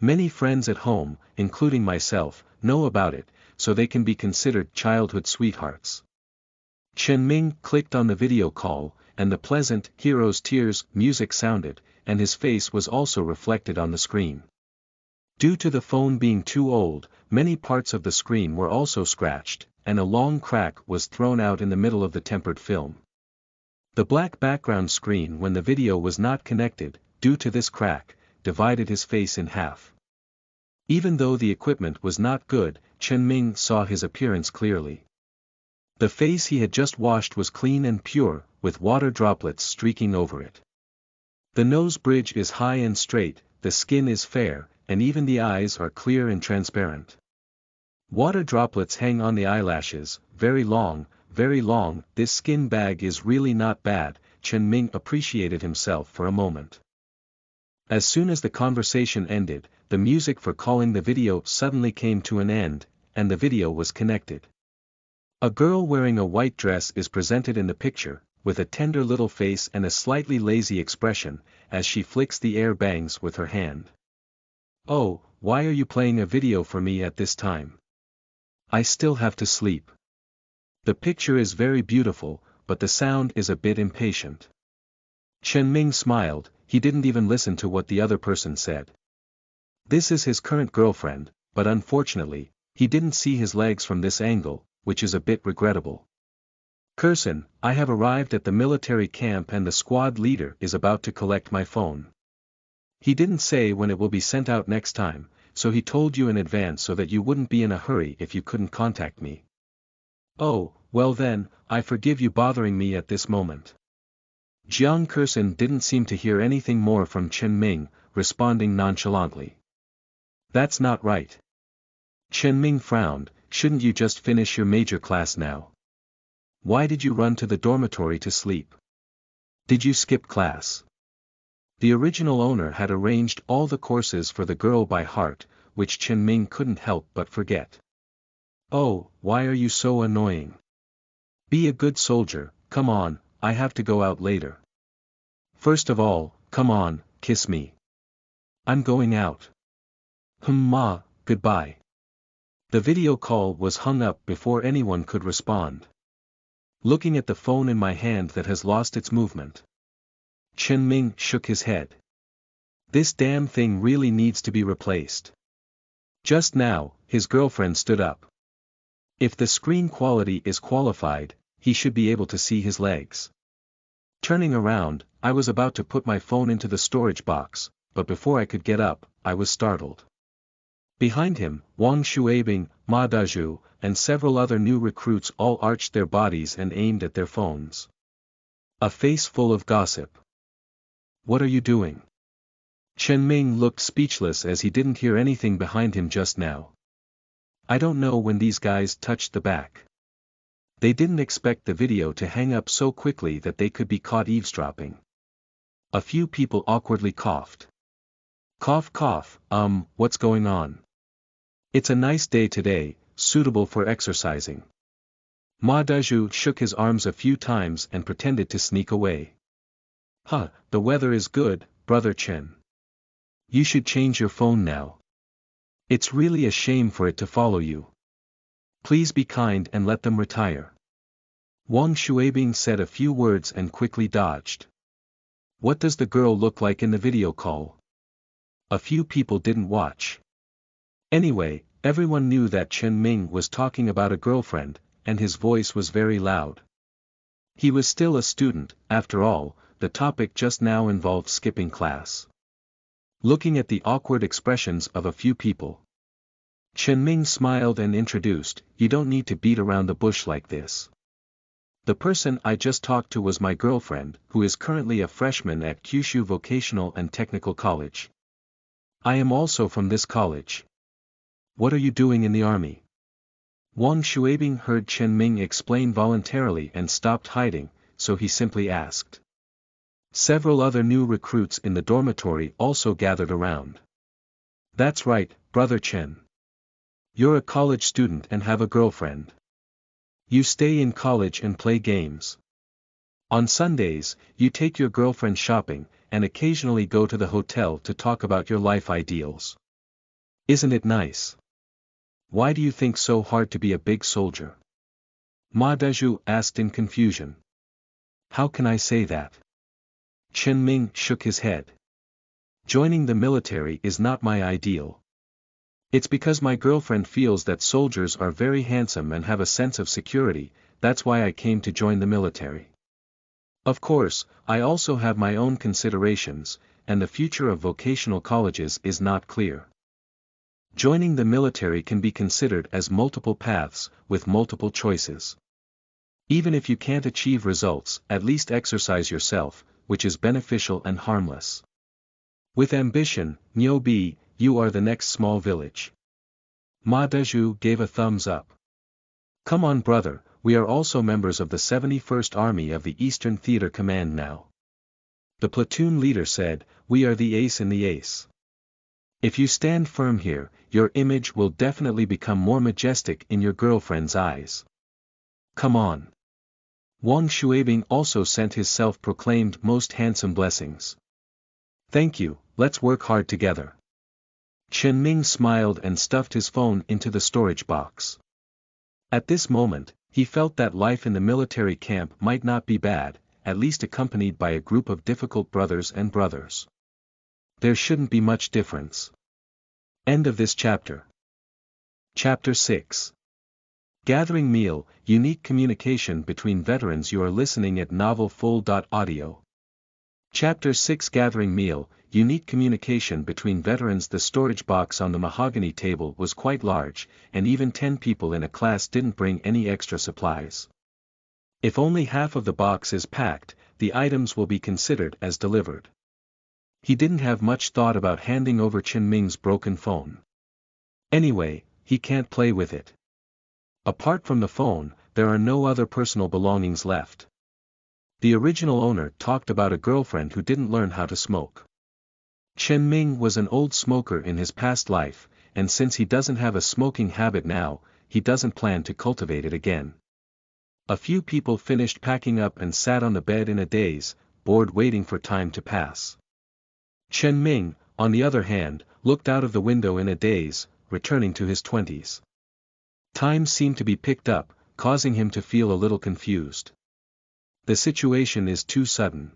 Many friends at home, including myself, know about it, so they can be considered childhood sweethearts. Chen Ming clicked on the video call, and the pleasant Hero's Tears music sounded, and his face was also reflected on the screen. Due to the phone being too old, many parts of the screen were also scratched, and a long crack was thrown out in the middle of the tempered film. The black background screen when the video was not connected, due to this crack, divided his face in half. Even though the equipment was not good, Chen Ming saw his appearance clearly. The face he had just washed was clean and pure, with water droplets streaking over it. The nose bridge is high and straight, the skin is fair, and even the eyes are clear and transparent. Water droplets hang on the eyelashes, very long, this skin bag is really not bad. Chen Ming appreciated himself for a moment. As soon as the conversation ended, the music for calling the video suddenly came to an end, and the video was connected. A girl wearing a white dress is presented in the picture, with a tender little face and a slightly lazy expression, as she flicks the air bangs with her hand. Oh, why are you playing a video for me at this time? I still have to sleep. The picture is very beautiful, but the sound is a bit impatient. Chen Ming smiled, he didn't even listen to what the other person said. This is his current girlfriend, but unfortunately, he didn't see his legs from this angle, which is a bit regrettable. Kursen, I have arrived at the military camp and the squad leader is about to collect my phone. He didn't say when it will be sent out next time, so he told you in advance so that you wouldn't be in a hurry if you couldn't contact me. Oh, well then, I forgive you bothering me at this moment. Jiang Kursin didn't seem to hear anything more from Chen Ming, responding nonchalantly. That's not right. Chen Ming frowned, shouldn't you just finish your major class now? Why did you run to the dormitory to sleep? Did you skip class? The original owner had arranged all the courses for the girl by heart, which Chen Ming couldn't help but forget. Oh, why are you so annoying? Be a good soldier, come on, I have to go out later. First of all, come on, kiss me. I'm going out. Ma, goodbye. The video call was hung up before anyone could respond. Looking at the phone in my hand that has lost its movement. Chen Ming shook his head. This damn thing really needs to be replaced. Just now, his girlfriend stood up. If the screen quality is qualified, he should be able to see his legs. Turning around, I was about to put my phone into the storage box, but before I could get up, I was startled. Behind him, Wang Shuabing, Ma Dazhu, and several other new recruits all arched their bodies and aimed at their phones. A face full of gossip. What are you doing? Chen Ming looked speechless as he didn't hear anything behind him just now. I don't know when these guys touched the back. They didn't expect the video to hang up so quickly that they could be caught eavesdropping. A few people awkwardly coughed. Cough cough, what's going on? It's a nice day today, suitable for exercising. Ma Dazhu shook his arms a few times and pretended to sneak away. Huh, the weather is good, brother Chen. You should change your phone now. It's really a shame for it to follow you. Please be kind and let them retire. Wang Shuabing said a few words and quickly dodged. What does the girl look like in the video call? A few people didn't watch. Anyway, everyone knew that Chen Ming was talking about a girlfriend, and his voice was very loud. He was still a student, after all, the topic just now involved skipping class. Looking at the awkward expressions of a few people, Chen Ming smiled and introduced, you don't need to beat around the bush like this. The person I just talked to was my girlfriend, who is currently a freshman at Kyushu Vocational and Technical College. I am also from this college. What are you doing in the army? Wang Shuabing heard Chen Ming explain voluntarily and stopped hiding, so he simply asked. Several other new recruits in the dormitory also gathered around. That's right, brother Chen. You're a college student and have a girlfriend. You stay in college and play games. On Sundays, you take your girlfriend shopping, and occasionally go to the hotel to talk about your life ideals. Isn't it nice? Why do you think so hard to be a big soldier? Ma Dazhu asked in confusion. How can I say that? Chen Ming shook his head. Joining the military is not my ideal. It's because my girlfriend feels that soldiers are very handsome and have a sense of security, that's why I came to join the military. Of course, I also have my own considerations, and the future of vocational colleges is not clear. Joining the military can be considered as multiple paths, with multiple choices. Even if you can't achieve results, at least exercise yourself, which is beneficial and harmless. With ambition, Nyobi, you are the next small village. Ma Dazhu gave a thumbs up. Come on brother, we are also members of the 71st Army of the Eastern Theater Command now. The platoon leader said, we are the ace in the ace. If you stand firm here, your image will definitely become more majestic in your girlfriend's eyes. Come on. Wang Shuabing also sent his self-proclaimed most handsome blessings. Thank you, let's work hard together. Chen Ming smiled and stuffed his phone into the storage box. At this moment, he felt that life in the military camp might not be bad, at least accompanied by a group of difficult brothers and brothers. There shouldn't be much difference. End of this chapter. Chapter 6. Gathering Meal, Unique Communication Between Veterans. You are listening at novelfull.audio. Chapter 6 Gathering Meal, unique communication between veterans. The storage box on the mahogany table was quite large, and even 10 people in a class didn't bring any extra supplies. If only half of the box is packed, the items will be considered as delivered. He didn't have much thought about handing over Chen Ming's broken phone. Anyway, he can't play with it. Apart from the phone, there are no other personal belongings left. The original owner talked about a girlfriend who didn't learn how to smoke. Chen Ming was an old smoker in his past life, and since he doesn't have a smoking habit now, he doesn't plan to cultivate it again. A few people finished packing up and sat on the bed in a daze, bored waiting for time to pass. Chen Ming, on the other hand, looked out of the window in a daze, returning to his 20s. Time seemed to be picked up, causing him to feel a little confused. The situation is too sudden.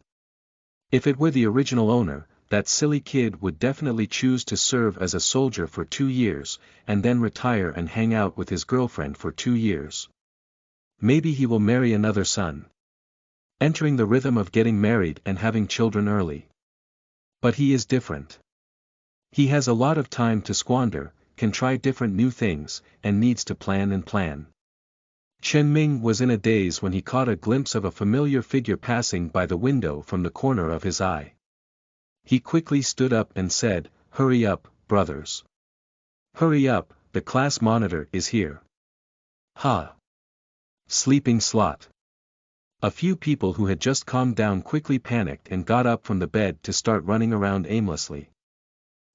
If it were the original owner, that silly kid would definitely choose to serve as a soldier for 2 years, and then retire and hang out with his girlfriend for 2 years. Maybe he will marry another son. Entering the rhythm of getting married and having children early. But he is different. He has a lot of time to squander, can try different new things, and needs to plan. Chen Ming was in a daze when he caught a glimpse of a familiar figure passing by the window from the corner of his eye. He quickly stood up and said, "Hurry up, brothers. Hurry up, the class monitor is here." Ha! Sleeping slot. A few people who had just calmed down quickly panicked and got up from the bed to start running around aimlessly.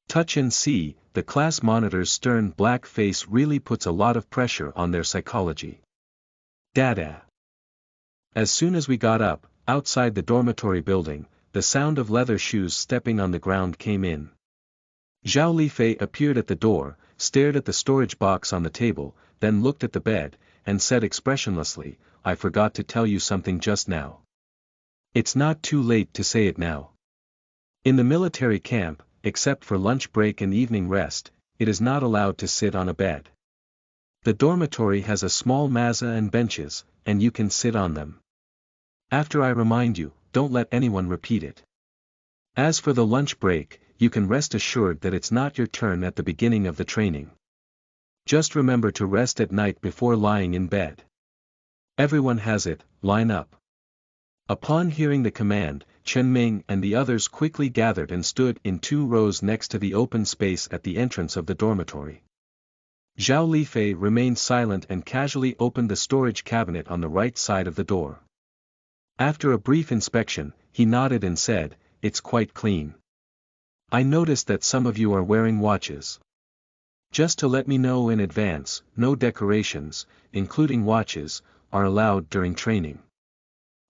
Touch and see, the class monitor's stern black face really puts a lot of pressure on their psychology. Dada. As soon as we got up, outside the dormitory building, the sound of leather shoes stepping on the ground came in. Zhao Lifei appeared at the door, stared at the storage box on the table, then looked at the bed, and said expressionlessly, "I forgot to tell you something just now. It's not too late to say it now. In the military camp, except for lunch break and evening rest, it is not allowed to sit on a bed. The dormitory has a small mesa and benches, and you can sit on them. After I remind you, don't let anyone repeat it. As for the lunch break, you can rest assured that it's not your turn at the beginning of the training. Just remember to rest at night before lying in bed. Everyone has it, line up." Upon hearing the command, Chen Ming and the others quickly gathered and stood in 2 rows next to the open space at the entrance of the dormitory. Zhao Lifei remained silent and casually opened the storage cabinet on the right side of the door. After a brief inspection, he nodded and said, "It's quite clean. I noticed that some of you are wearing watches. Just to let me know in advance, no decorations, including watches, are allowed during training.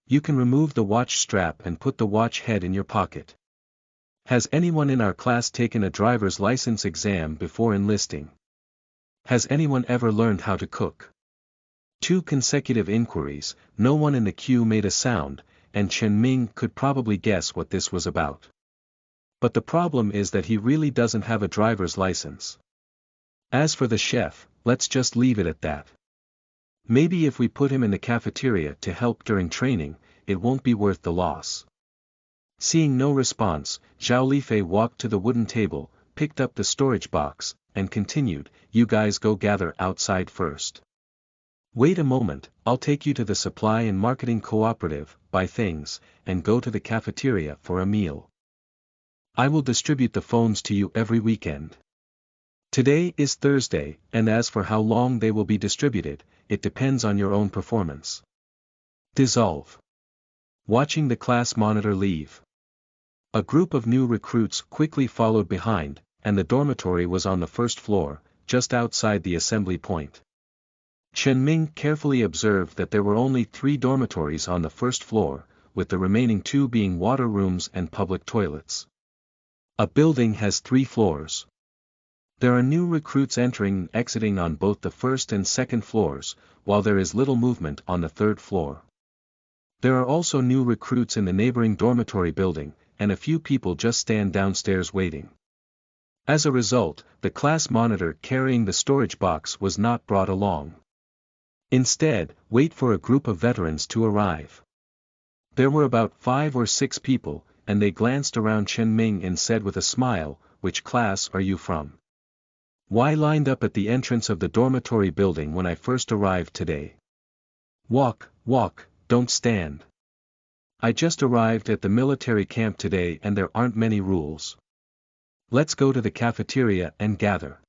You can remove the watch strap and put the watch head in your pocket. Has anyone in our class taken a driver's license exam before enlisting? Has anyone ever learned how to cook?" 2 consecutive inquiries, no one in the queue made a sound, and Chen Ming could probably guess what this was about. But the problem is that he really doesn't have a driver's license. As for the chef, let's just leave it at that. Maybe if we put him in the cafeteria to help during training, it won't be worth the loss. Seeing no response, Zhao Lifei walked to the wooden table, picked up the storage box, and continued, "You guys go gather outside first. Wait a moment, I'll take you to the supply and marketing cooperative, buy things, and go to the cafeteria for a meal. I will distribute the phones to you every weekend. Today is Thursday, and as for how long they will be distributed, it depends on your own performance." Dissolve. Watching the class monitor leave. A group of new recruits quickly followed behind, and the dormitory was on the first floor, just outside the assembly point. Chen Ming carefully observed that there were only 3 dormitories on the first floor, with the remaining 2 being water rooms and public toilets. A building has 3 floors. There are new recruits entering and exiting on both the first and second floors, while there is little movement on the 3rd floor. There are also new recruits in the neighboring dormitory building, and a few people just stand downstairs waiting. As a result, the class monitor carrying the storage box was not brought along. Instead, wait for a group of veterans to arrive. There were about 5 or 6 people, and they glanced around Chen Ming and said with a smile, "Which class are you from?" "Why lined up at the entrance of the dormitory building when I first arrived today?" "Walk, walk, don't stand. I just arrived at the military camp today and there aren't many rules. Let's go to the cafeteria and gather."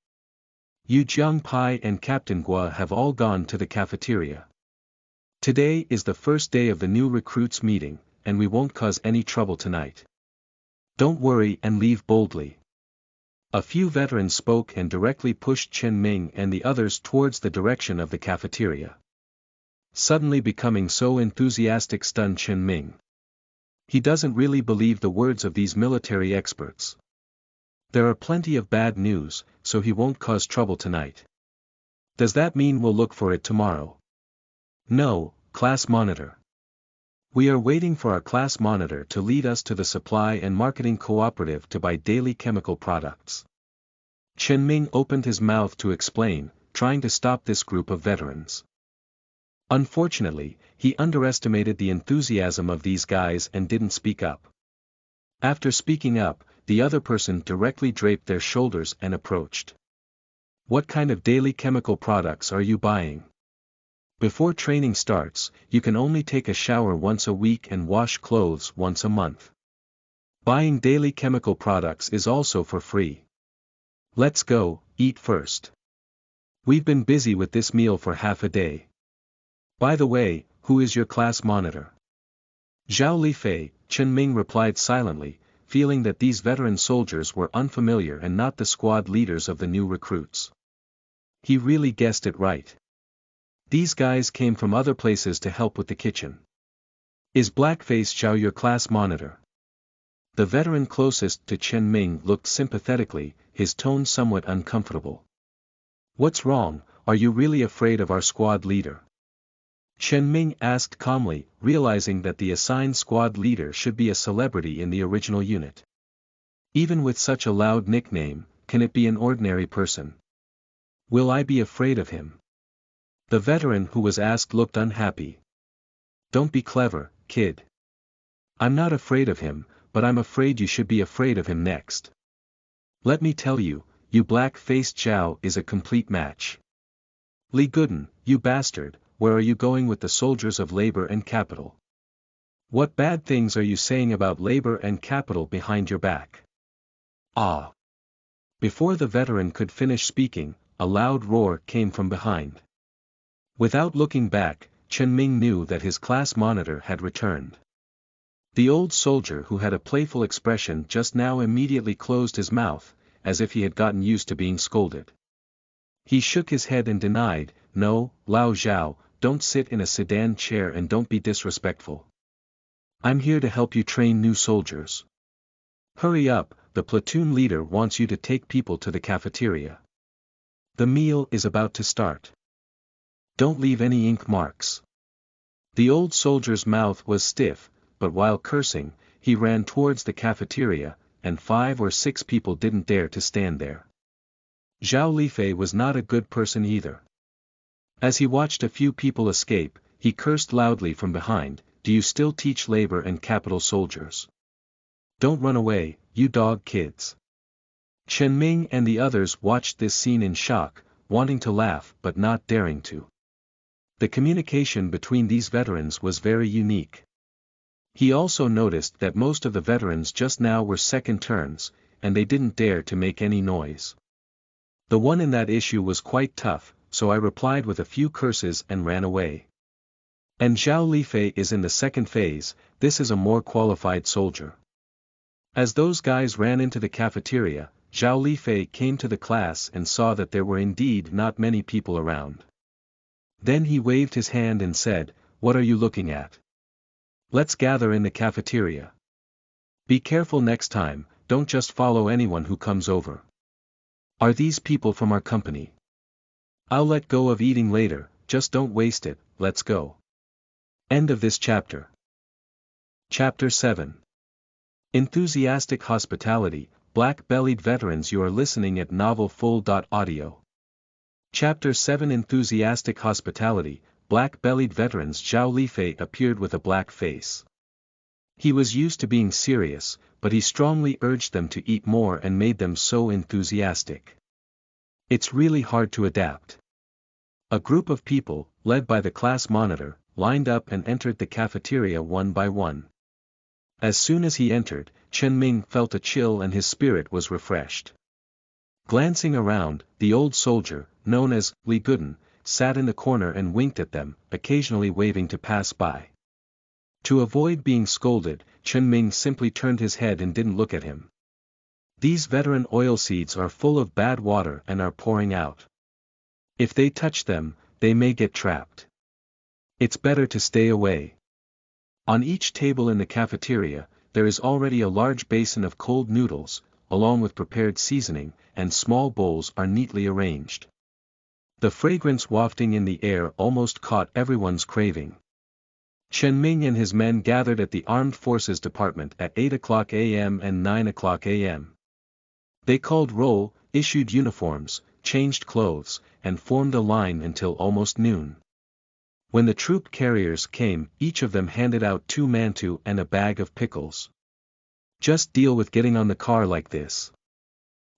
Yu Jiang Pai and Captain Gua have all gone to the cafeteria. Today is the first day of the new recruits meeting, and we won't cause any trouble tonight. Don't worry and leave boldly. A few veterans spoke and directly pushed Chen Ming and the others towards the direction of the cafeteria. Suddenly becoming so enthusiastic stunned Chen Ming. He doesn't really believe the words of these military experts. There are plenty of bad news, so he won't cause trouble tonight. Does that mean we'll look for it tomorrow? No, class monitor. We are waiting for our class monitor to lead us to the supply and marketing cooperative to buy daily chemical products. Chen Ming opened his mouth to explain, trying to stop this group of veterans. Unfortunately, he underestimated the enthusiasm of these guys and didn't speak up. After speaking up, the other person directly draped their shoulders and approached. "What kind of daily chemical products are you buying? Before training starts, you can only take a shower once a week and wash clothes once a month. Buying daily chemical products is also for free. Let's go, eat first. We've been busy with this meal for half a day. By the way, who is your class monitor?" "Zhao Lifei," Chen Ming replied silently, feeling that these veteran soldiers were unfamiliar and not the squad leaders of the new recruits. He really guessed it right. These guys came from other places to help with the kitchen. "Is Blackface Zhao your class monitor?" The veteran closest to Chen Ming looked sympathetically, his tone somewhat uncomfortable. "What's wrong, are you really afraid of our squad leader?" Chen Ming asked calmly, realizing that the assigned squad leader should be a celebrity in the original unit. Even with such a loud nickname, can it be an ordinary person? Will I be afraid of him? The veteran who was asked looked unhappy. "Don't be clever, kid. I'm not afraid of him, but I'm afraid you should be afraid of him next. Let me tell you, you black-faced Zhao is a complete match. Li Gooden, you bastard, where are you going with the soldiers of labor and capital? What bad things are you saying about labor and capital behind your back?" "Ah!" Before the veteran could finish speaking, a loud roar came from behind. Without looking back, Chen Ming knew that his class monitor had returned. The old soldier who had a playful expression just now immediately closed his mouth, as if he had gotten used to being scolded. He shook his head and denied, "No, Lao Zhao, don't sit in a sedan chair and don't be disrespectful. I'm here to help you train new soldiers. Hurry up, the platoon leader wants you to take people to the cafeteria. The meal is about to start. Don't leave any ink marks." The old soldier's mouth was stiff, but while cursing, he ran towards the cafeteria, and 5 or 6 people didn't dare to stand there. Zhao Lifei was not a good person either. As he watched a few people escape, he cursed loudly from behind, "Do you still teach labor and capital soldiers? Don't run away, you dog kids." Chen Ming and the others watched this scene in shock, wanting to laugh but not daring to. The communication between these veterans was very unique. He also noticed that most of the veterans just now were second turns, and they didn't dare to make any noise. The one in that issue was quite tough, so I replied with a few curses and ran away. And Zhao Lifei is in the second phase, this is a more qualified soldier. As those guys ran into the cafeteria, Zhao Lifei came to the class and saw that there were indeed not many people around. Then he waved his hand and said, "What are you looking at? Let's gather in the cafeteria. Be careful next time, don't just follow anyone who comes over. Are these people from our company? I'll let go of eating later, just don't waste it, let's go." End of this chapter. Chapter 7. Enthusiastic Hospitality, Black-Bellied Veterans. You are listening at novelfull.audio. Chapter 7. Enthusiastic Hospitality, Black-Bellied Veterans. Zhao Lifei appeared with a black face. He was used to being serious, but he strongly urged them to eat more and made them so enthusiastic. It's really hard to adapt. A group of people, led by the class monitor, lined up and entered the cafeteria one by one. As soon as he entered, Chen Ming felt a chill and his spirit was refreshed. Glancing around, the old soldier, known as Li Guden, sat in the corner and winked at them, occasionally waving to pass by. To avoid being scolded, Chen Ming simply turned his head and didn't look at him. These veteran oilseeds are full of bad water and are pouring out. If they touch them, they may get trapped. It's better to stay away. On each table in the cafeteria, there is already a large basin of cold noodles, along with prepared seasoning, and small bowls are neatly arranged. The fragrance wafting in the air almost caught everyone's craving. Chen Ming and his men gathered at the Armed Forces Department at 8 o'clock a.m. and 9 o'clock a.m. They called roll, issued uniforms, changed clothes, and formed a line until almost noon. When the troop carriers came, each of them handed out 2 mantou and a bag of pickles. Just deal with getting on the car like this.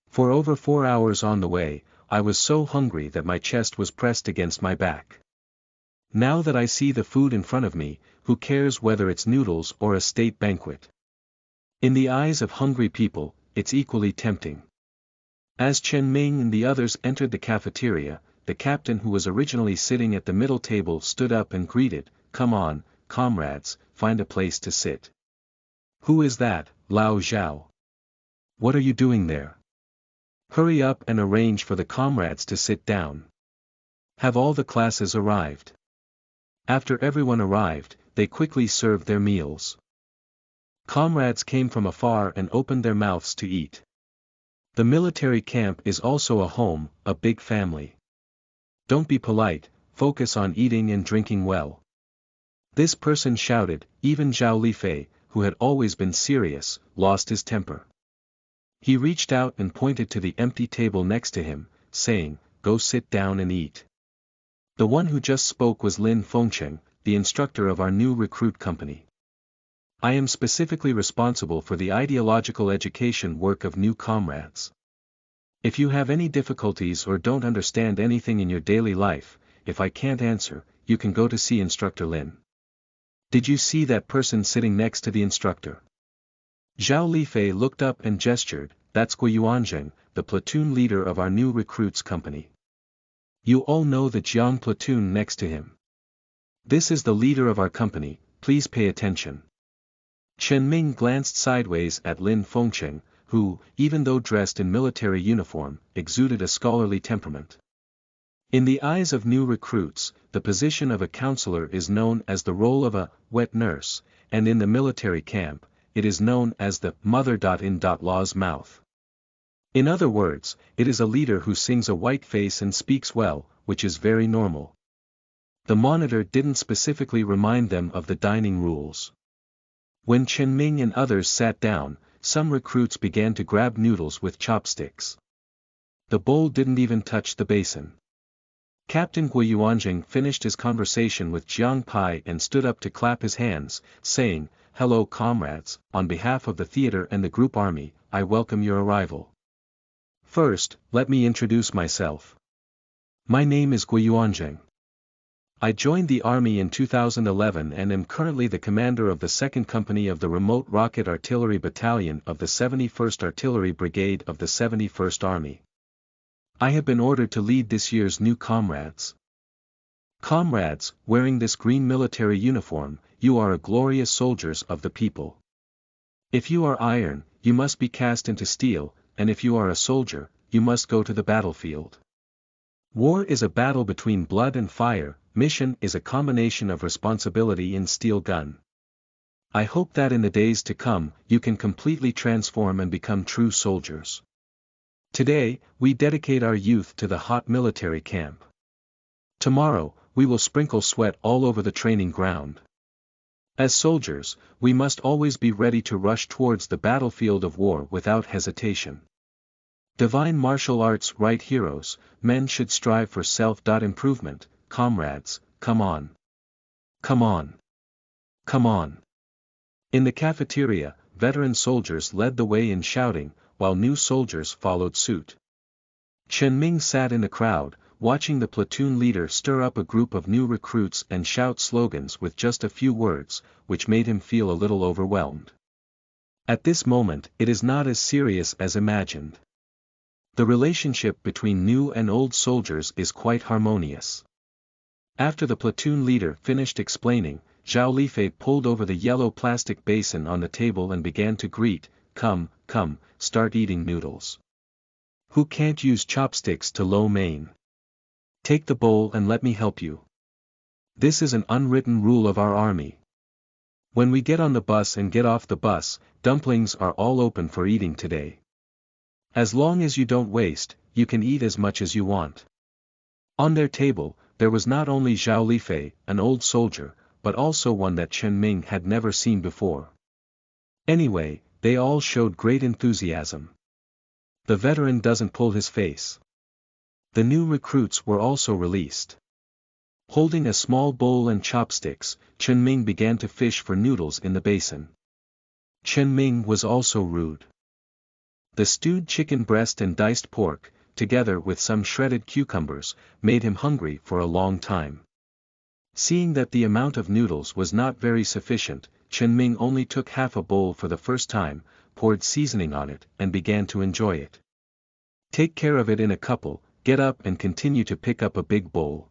For over 4 hours on the way, I was so hungry that my chest was pressed against my back. Now that I see the food in front of me, who cares whether it's noodles or a state banquet? In the eyes of hungry people, it's equally tempting. As Chen Ming and the others entered the cafeteria, the captain who was originally sitting at the middle table stood up and greeted, "Come on, comrades, find a place to sit." "Who is that, Lao Zhao? What are you doing there? Hurry up and arrange for the comrades to sit down. Have all the classes arrived?" After everyone arrived, they quickly served their meals. Comrades came from afar and opened their mouths to eat. The military camp is also a home, a big family. Don't be polite, focus on eating and drinking well. This person shouted. Even Zhao Lifei, who had always been serious, lost his temper. He reached out and pointed to the empty table next to him, saying, "Go sit down and eat." The one who just spoke was Lin Fengcheng, the instructor of our new recruit company. I am specifically responsible for the ideological education work of new comrades. If you have any difficulties or don't understand anything in your daily life, if I can't answer, you can go to see Instructor Lin. Did you see that person sitting next to the instructor? Zhao Lifei looked up and gestured. That's Guiyuanzheng, the platoon leader of our new recruits company. You all know the Jiang platoon next to him. This is the leader of our company, please pay attention. Chen Ming glanced sideways at Lin Fengcheng, who, even though dressed in military uniform, exuded a scholarly temperament. In the eyes of new recruits, the position of a counselor is known as the role of a wet nurse, and in the military camp, it is known as the mother.in.law's mouth. In other words, it is a leader who sings a white face and speaks well, which is very normal. The monitor didn't specifically remind them of the dining rules. When Chen Ming and others sat down, some recruits began to grab noodles with chopsticks. The bowl didn't even touch the basin. Captain Guiyuanzheng finished his conversation with Jiang Pai and stood up to clap his hands, saying, "Hello comrades, on behalf of the theater and the group army, I welcome your arrival. First, let me introduce myself. My name is Guiyuanzheng. I joined the army in 2011 and am currently the commander of the 2nd Company of the Remote Rocket Artillery Battalion of the 71st Artillery Brigade of the 71st Army. I have been ordered to lead this year's new comrades. Comrades, wearing this green military uniform, you are glorious soldiers of the people. If you are iron, you must be cast into steel, and if you are a soldier, you must go to the battlefield. War is a battle between blood and fire, mission is a combination of responsibility and steel gun. I hope that in the days to come, you can completely transform and become true soldiers. Today, we dedicate our youth to the hot military camp. Tomorrow, we will sprinkle sweat all over the training ground. As soldiers, we must always be ready to rush towards the battlefield of war without hesitation. Divine martial arts right heroes, men should strive for self-improvement, comrades, come on. Come on. Come on. In the cafeteria, veteran soldiers led the way in shouting, while new soldiers followed suit. Chen Ming sat in the crowd, watching the platoon leader stir up a group of new recruits and shout slogans with just a few words, which made him feel a little overwhelmed. At this moment, it is not as serious as imagined. The relationship between new and old soldiers is quite harmonious. After the platoon leader finished explaining, Zhao Lifei pulled over the yellow plastic basin on the table and began to greet, "Come, come, start eating noodles. Who can't use chopsticks to lo mein? Take the bowl and let me help you. This is an unwritten rule of our army. When we get on the bus and get off the bus, dumplings are all open for eating today. As long as you don't waste, you can eat as much as you want." On their table, there was not only Zhao Lifei, an old soldier, but also one that Chen Ming had never seen before. Anyway, they all showed great enthusiasm. The veteran doesn't pull his face. The new recruits were also released. Holding a small bowl and chopsticks, Chen Ming began to fish for noodles in the basin. Chen Ming was also rude. The stewed chicken breast and diced pork, together with some shredded cucumbers, made him hungry for a long time. Seeing that the amount of noodles was not very sufficient, Chen Ming only took half a bowl for the first time, poured seasoning on it, and began to enjoy it. Take care of it in a couple, get up and continue to pick up a big bowl.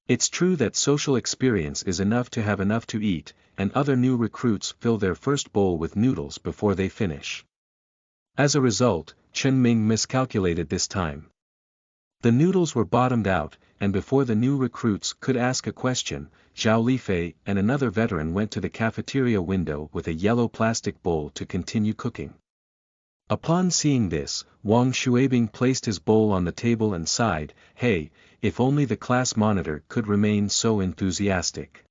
It's true that social experience is enough to have enough to eat, and other new recruits fill their first bowl with noodles before they finish. As a result, Chen Ming miscalculated this time. The noodles were bottomed out, and before the new recruits could ask a question, Zhao Lifei and another veteran went to the cafeteria window with a yellow plastic bowl to continue cooking. Upon seeing this, Wang Xuebing placed his bowl on the table and sighed, "Hey, if only the class monitor could remain so enthusiastic.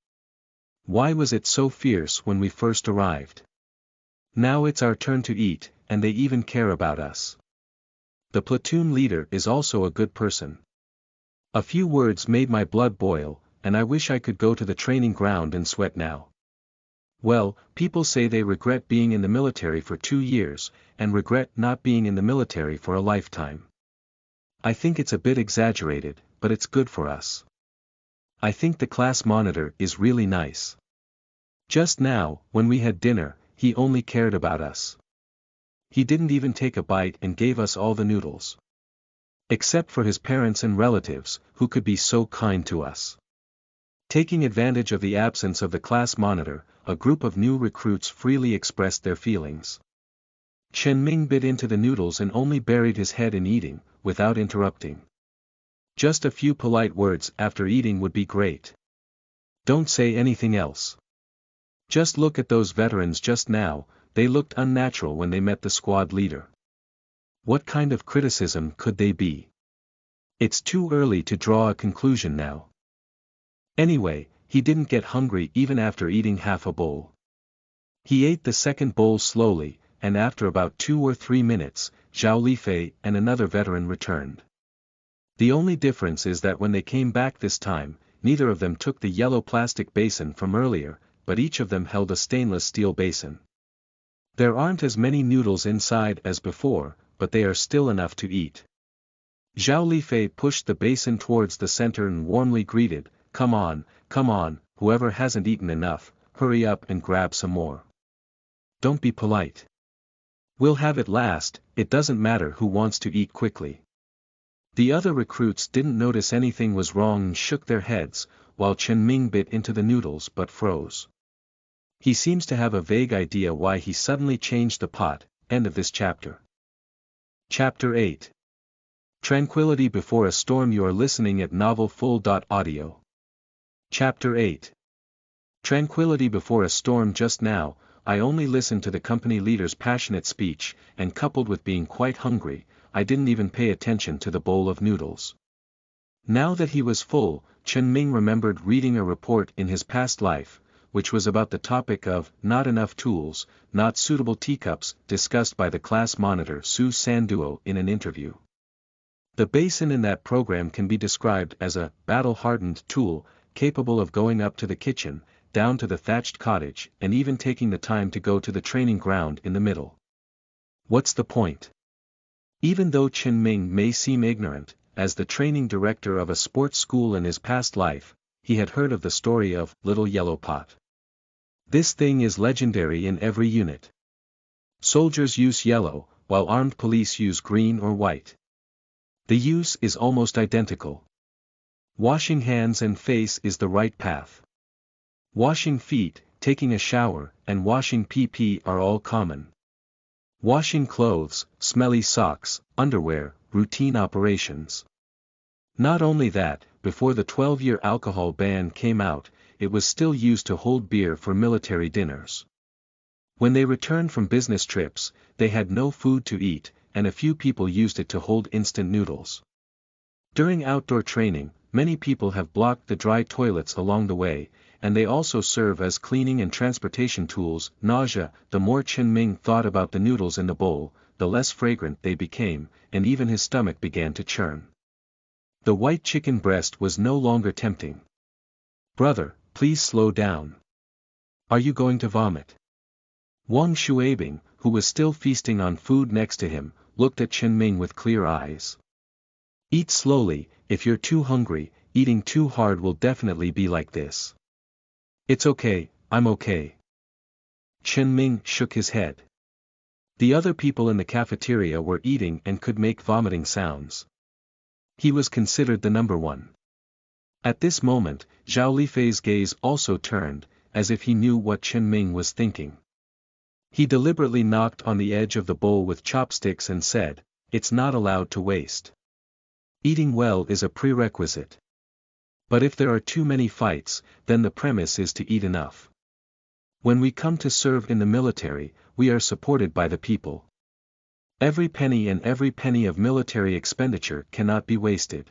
Why was it so fierce when we first arrived? Now it's our turn to eat, and they even care about us. The platoon leader is also a good person. A few words made my blood boil, and I wish I could go to the training ground and sweat now. Well, people say they regret being in the military for 2 years, and regret not being in the military for a lifetime. I think it's a bit exaggerated, but it's good for us. I think the class monitor is really nice. Just now, when we had dinner, he only cared about us. He didn't even take a bite and gave us all the noodles. Except for his parents and relatives, who could be so kind to us." Taking advantage of the absence of the class monitor, a group of new recruits freely expressed their feelings. Chen Ming bit into the noodles and only buried his head in eating, without interrupting. Just a few polite words after eating would be great. Don't say anything else. Just look at those veterans just now, they looked unnatural when they met the squad leader. What kind of criticism could they be? It's too early to draw a conclusion now. Anyway, he didn't get hungry even after eating half a bowl. He ate the second bowl slowly, and after about 2 or 3 minutes, Zhao Lifei and another veteran returned. The only difference is that when they came back this time, neither of them took the yellow plastic basin from earlier, but each of them held a stainless steel basin. There aren't as many noodles inside as before, but they are still enough to eat. Zhao Lifei pushed the basin towards the center and warmly greeted, come on, whoever hasn't eaten enough, hurry up and grab some more. Don't be polite. We'll have it last, it doesn't matter who wants to eat quickly." The other recruits didn't notice anything was wrong and shook their heads, while Chen Ming bit into the noodles but froze. He seems to have a vague idea why he suddenly changed the pot. End of this chapter. Chapter 8. Tranquility before a storm. You are listening at novelfull.audio. Chapter 8. Tranquility before a storm. Just now, I only listened to the company leader's passionate speech, and coupled with being quite hungry, I didn't even pay attention to the bowl of noodles. Now that he was full, Chen Ming remembered reading a report in his past life, which was about the topic of not enough tools, not suitable teacups, discussed by the class monitor Su Sanduo in an interview. The basin in that program can be described as a battle-hardened tool, capable of going up to the kitchen, down to the thatched cottage and even taking the time to go to the training ground in the middle. What's the point? Even though Chen Ming may seem ignorant, as the training director of a sports school in his past life, he had heard of the story of Little Yellow Pot. This thing is legendary in every unit. Soldiers use yellow, while armed police use green or white. The use is almost identical. Washing hands and face is the right path. Washing feet, taking a shower, and washing PP are all common. Washing clothes, smelly socks, underwear, routine operations. Not only that, before the 12-year alcohol ban came out, it was still used to hold beer for military dinners. When they returned from business trips, they had no food to eat, and a few people used it to hold instant noodles. During outdoor training, many people have blocked the dry toilets along the way, and they also serve as cleaning and transportation tools. Nausea. The more Chen Ming thought about the noodles in the bowl, the less fragrant they became, and even his stomach began to churn. The white chicken breast was no longer tempting. Brother, please slow down. Are you going to vomit? Wang Shuabing, who was still feasting on food next to him, looked at Chen Ming with clear eyes. Eat slowly, if you're too hungry, eating too hard will definitely be like this. It's okay, I'm okay. Chen Ming shook his head. The other people in the cafeteria were eating and could make vomiting sounds. He was considered the number one. At this moment, Zhao Lifei's gaze also turned, as if he knew what Chen Ming was thinking. He deliberately knocked on the edge of the bowl with chopsticks and said, "It's not allowed to waste. Eating well is a prerequisite. But if there are too many fights, then the premise is to eat enough. When we come to serve in the military, we are supported by the people. Every penny of military expenditure cannot be wasted.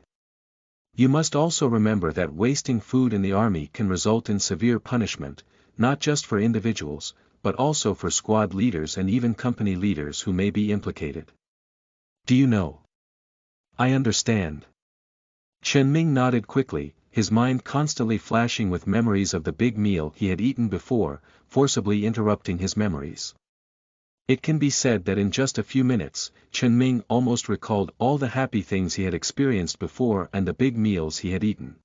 You must also remember that wasting food in the army can result in severe punishment, not just for individuals, but also for squad leaders and even company leaders who may be implicated. Do you know?" "I understand." Chen Ming nodded quickly, his mind constantly flashing with memories of the big meal he had eaten before, forcibly interrupting his memories. It can be said that in just a few minutes, Chen Ming almost recalled all the happy things he had experienced before and the big meals he had eaten.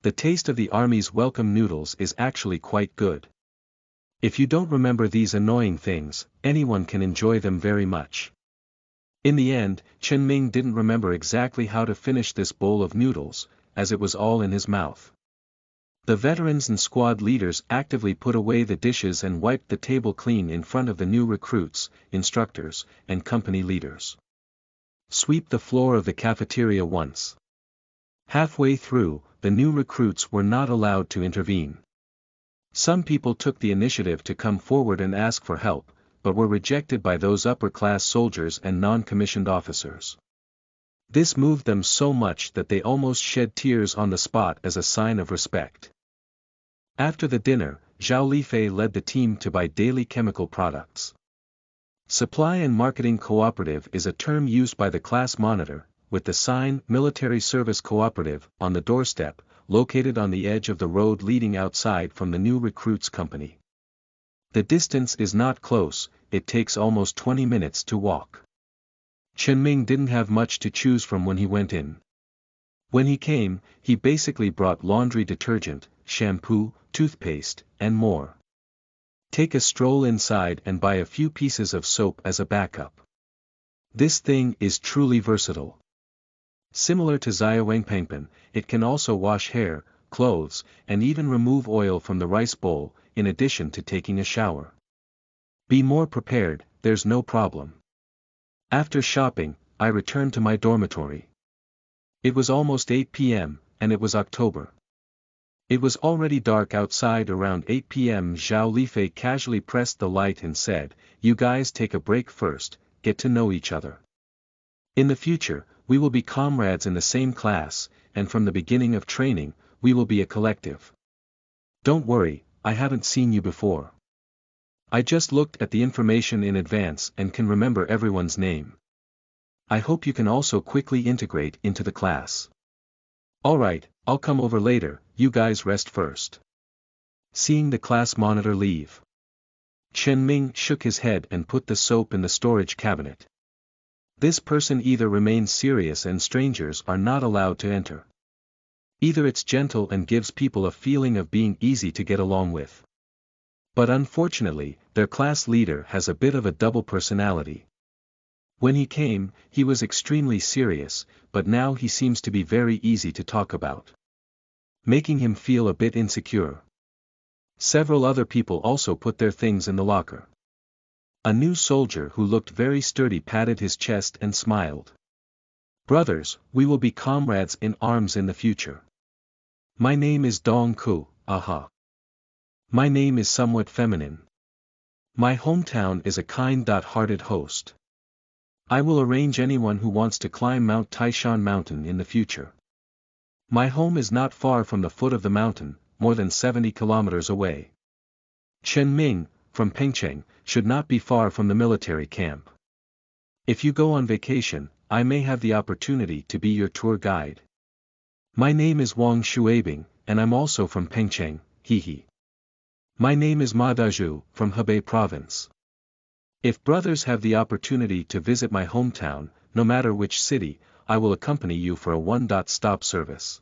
The taste of the army's welcome noodles is actually quite good. If you don't remember these annoying things, anyone can enjoy them very much. In the end, Chen Ming didn't remember exactly how to finish this bowl of noodles, as it was all in his mouth. The veterans and squad leaders actively put away the dishes and wiped the table clean in front of the new recruits, instructors, and company leaders. Sweep the floor of the cafeteria once. Halfway through, the new recruits were not allowed to intervene. Some people took the initiative to come forward and ask for help, but were rejected by those upper-class soldiers and non-commissioned officers. This moved them so much that they almost shed tears on the spot as a sign of respect. After the dinner, Zhao Lifei led the team to buy daily chemical products. Supply and Marketing Cooperative is a term used by the class monitor, with the sign Military Service Cooperative on the doorstep, located on the edge of the road leading outside from the new recruits company. The distance is not close, it takes almost 20 minutes to walk. Chen Ming didn't have much to choose from when he went in. When he came, he basically brought laundry detergent, shampoo, toothpaste, and more. Take a stroll inside and buy a few pieces of soap as a backup. This thing is truly versatile. Similar to Xiaowangpangpan, it can also wash hair, clothes, and even remove oil from the rice bowl, in addition to taking a shower. Be more prepared, there's no problem. After shopping, I returned to my dormitory. It was almost 8 p.m., and it was October. It was already dark outside around 8 p.m. Zhao Lifei casually pressed the light and said, "You guys take a break first, get to know each other. In the future, we will be comrades in the same class, and from the beginning of training, we will be a collective. Don't worry, I haven't seen you before. I just looked at the information in advance and can remember everyone's name. I hope you can also quickly integrate into the class. Alright, I'll come over later, you guys rest first." Seeing the class monitor leave, Chen Ming shook his head and put the soap in the storage cabinet. This person either remains serious and strangers are not allowed to enter. Either it's gentle and gives people a feeling of being easy to get along with. But unfortunately, their class leader has a bit of a double personality. When he came, he was extremely serious, but now he seems to be very easy to talk about, making him feel a bit insecure. Several other people also put their things in the locker. A new soldier who looked very sturdy patted his chest and smiled. "Brothers, we will be comrades in arms in the future. My name is Dong Ku, aha. My name is somewhat feminine. My hometown is a kind-hearted host. I will arrange anyone who wants to climb Mount Taishan Mountain in the future. My home is not far from the foot of the mountain, more than 70 kilometers away. Chen Ming, from Pengcheng, should not be far from the military camp. If you go on vacation, I may have the opportunity to be your tour guide. My name is Wang Shuabing, and I'm also from Pengcheng, hehe. My name is Ma Dazhu, from Hebei province. If brothers have the opportunity to visit my hometown, no matter which city, I will accompany you for a one-stop service.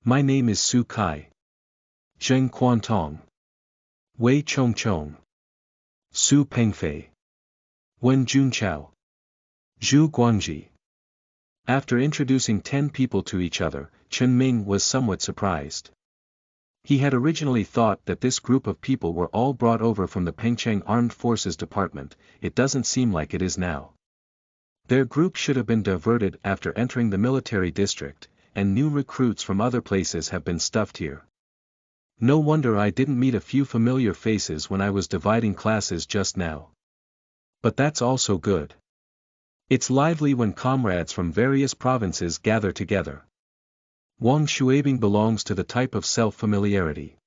My name is Su Kai. Zheng Quantong. Wei Chongchong. Su Pengfei. Wen Junchao. Zhu Guangji." After introducing 10 people to each other, Chen Ming was somewhat surprised. He had originally thought that this group of people were all brought over from the Pengcheng Armed Forces Department. It doesn't seem like it is now. Their group should have been diverted after entering the military district, and new recruits from other places have been stuffed here. No wonder I didn't meet a few familiar faces when I was dividing classes just now. But that's also good. It's lively when comrades from various provinces gather together. Wang Shuabing belongs to the type of self-familiarity.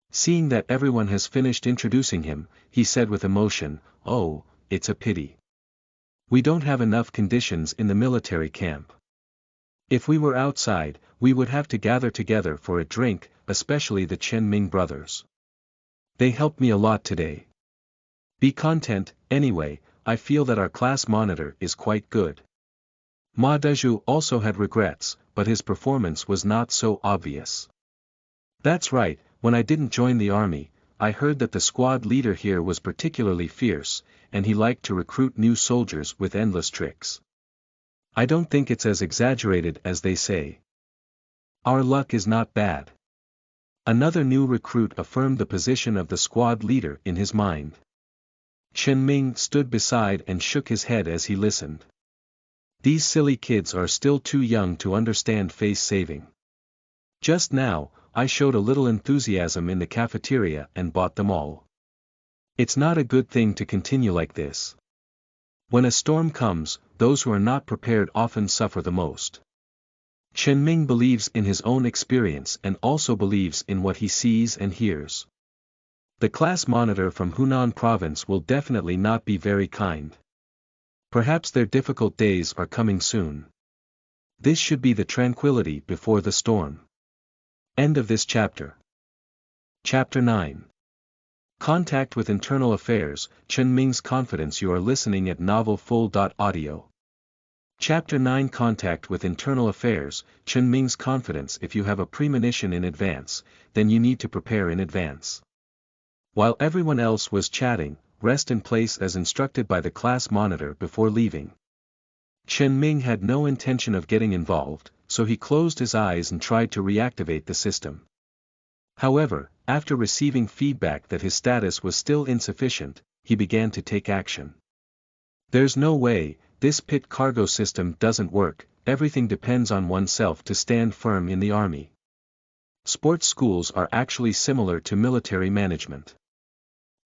Seeing that everyone has finished introducing him, he said with emotion, "Oh, it's a pity. We don't have enough conditions in the military camp. If we were outside, we would have to gather together for a drink, especially the Chen Ming brothers. They helped me a lot today. Be content, anyway, I feel that our class monitor is quite good." Ma Dazhu also had regrets, but his performance was not so obvious. "That's right, when I didn't join the army, I heard that the squad leader here was particularly fierce, and he liked to recruit new soldiers with endless tricks. I don't think it's as exaggerated as they say. Our luck is not bad." Another new recruit affirmed the position of the squad leader in his mind. Chen Ming stood beside and shook his head as he listened. These silly kids are still too young to understand face saving. Just now, I showed a little enthusiasm in the cafeteria and bought them all. It's not a good thing to continue like this. When a storm comes, those who are not prepared often suffer the most. Chen Ming believes in his own experience and also believes in what he sees and hears. The class monitor from Hunan province will definitely not be very kind. Perhaps their difficult days are coming soon. This should be the tranquility before the storm. End of this chapter. Chapter 9. Contact with Internal Affairs, Chen Ming's Confidence. You are listening at novelfull.audio. Chapter 9. Contact with Internal Affairs, Chen Ming's Confidence. If you have a premonition in advance, then you need to prepare in advance. While everyone else was chatting, rest in place as instructed by the class monitor before leaving. Chen Ming had no intention of getting involved, so he closed his eyes and tried to reactivate the system. However, after receiving feedback that his status was still insufficient, he began to take action. There's no way, this pit cargo system doesn't work, everything depends on oneself to stand firm in the army. Sports schools are actually similar to military management.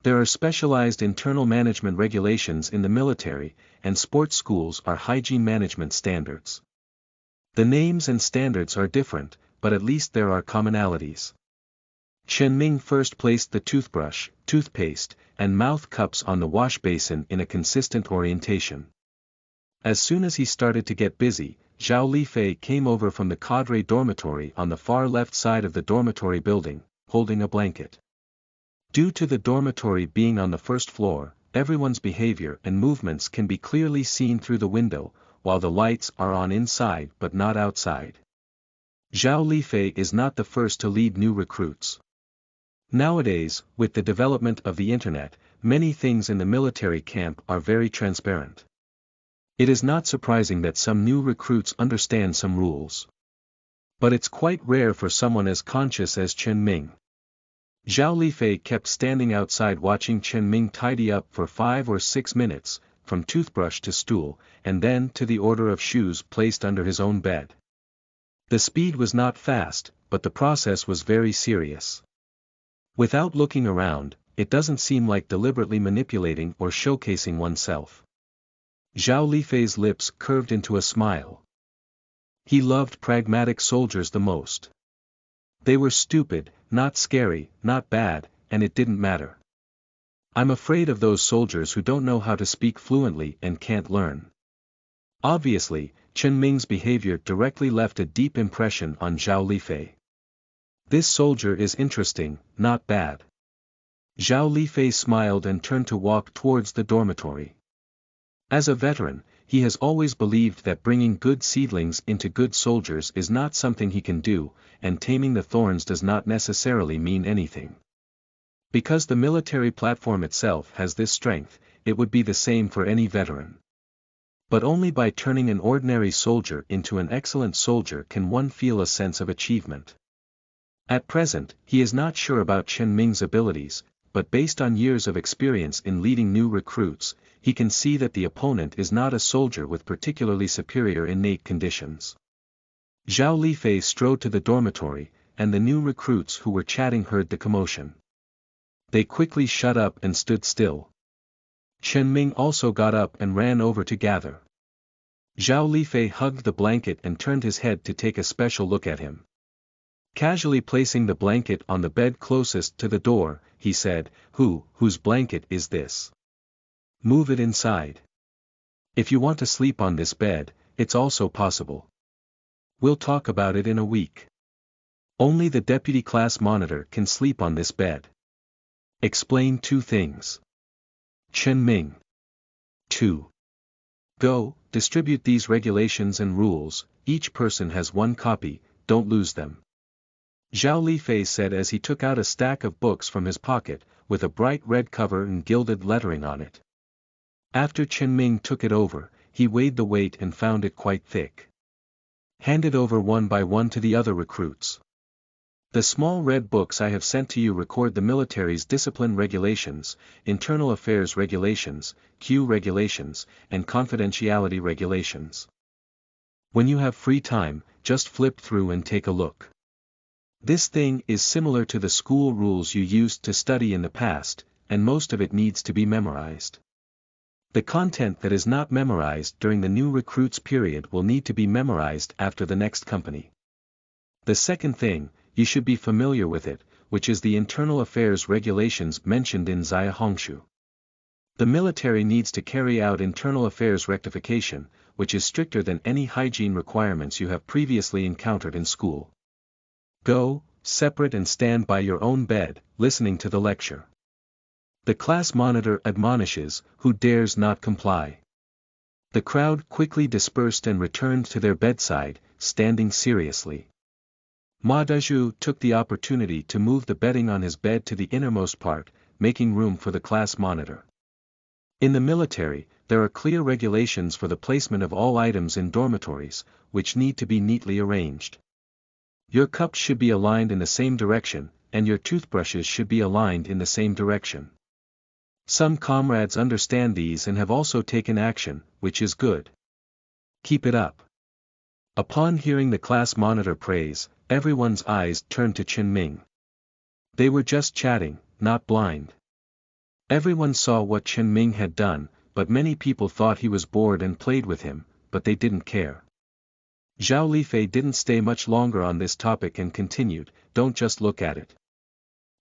There are specialized internal management regulations in the military, and sports schools are hygiene management standards. The names and standards are different, but at least there are commonalities. Chen Ming first placed the toothbrush, toothpaste, and mouth cups on the wash basin in a consistent orientation. As soon as he started to get busy, Zhao Lifei came over from the cadre dormitory on the far left side of the dormitory building, holding a blanket. Due to the dormitory being on the first floor, everyone's behavior and movements can be clearly seen through the window, while the lights are on inside but not outside. Zhao Lifei is not the first to lead new recruits. Nowadays, with the development of the internet, many things in the military camp are very transparent. It is not surprising that some new recruits understand some rules. But it's quite rare for someone as conscious as Chen Ming. Zhao Lifei kept standing outside watching Chen Ming tidy up for 5 or 6 minutes, from toothbrush to stool, and then to the order of shoes placed under his own bed. The speed was not fast, but the process was very serious. Without looking around, it doesn't seem like deliberately manipulating or showcasing oneself. Zhao Lifei's lips curved into a smile. He loved pragmatic soldiers the most. They were stupid, not scary, not bad, and it didn't matter. I'm afraid of those soldiers who don't know how to speak fluently and can't learn. Obviously, Chen Ming's behavior directly left a deep impression on Zhao Lifei. This soldier is interesting, not bad. Zhao Lifei smiled and turned to walk towards the dormitory. As a veteran, he has always believed that bringing good seedlings into good soldiers is not something he can do, and taming the thorns does not necessarily mean anything. Because the military platform itself has this strength, it would be the same for any veteran. But only by turning an ordinary soldier into an excellent soldier can one feel a sense of achievement. At present, he is not sure about Chen Ming's abilities, but based on years of experience in leading new recruits, he can see that the opponent is not a soldier with particularly superior innate conditions. Zhao Lifei strode to the dormitory, and the new recruits who were chatting heard the commotion. They quickly shut up and stood still. Chen Ming also got up and ran over to gather. Zhao Lifei hugged the blanket and turned his head to take a special look at him. Casually placing the blanket on the bed closest to the door, he said, "Whose blanket is this? Move it inside. If you want to sleep on this bed, it's also possible. We'll talk about it in a week. Only the deputy class monitor can sleep on this bed. Explain 2 things. Chen Ming. 2. Go, distribute these regulations and rules, each person has 1 copy, don't lose them." Zhao Lifei said as he took out a stack of books from his pocket, with a bright red cover and gilded lettering on it. After Chen Ming took it over, he weighed the weight and found it quite thick. Hand it over one by one to the other recruits. The small red books I have sent to you record the military's discipline regulations, internal affairs regulations, queue regulations, and confidentiality regulations. When you have free time, just flip through and take a look. This thing is similar to the school rules you used to study in the past, and most of it needs to be memorized. The content that is not memorized during the new recruits period will need to be memorized after the next company. The second thing, you should be familiar with it, which is the internal affairs regulations mentioned in Zaya Hongshu. The military needs to carry out internal affairs rectification, which is stricter than any hygiene requirements you have previously encountered in school. Go, separate and stand by your own bed, listening to the lecture. The class monitor admonishes, who dares not comply. The crowd quickly dispersed and returned to their bedside, standing seriously. Ma Dezhu took the opportunity to move the bedding on his bed to the innermost part, making room for the class monitor. In the military, there are clear regulations for the placement of all items in dormitories, which need to be neatly arranged. Your cups should be aligned in the same direction, and your toothbrushes should be aligned in the same direction. Some comrades understand these and have also taken action, which is good. Keep it up. Upon hearing the class monitor praise, everyone's eyes turned to Chen Ming. They were just chatting, not blind. Everyone saw what Chen Ming had done, but many people thought he was bored and played with him, but they didn't care. Zhao Lifei didn't stay much longer on this topic and continued, "Don't just look at it.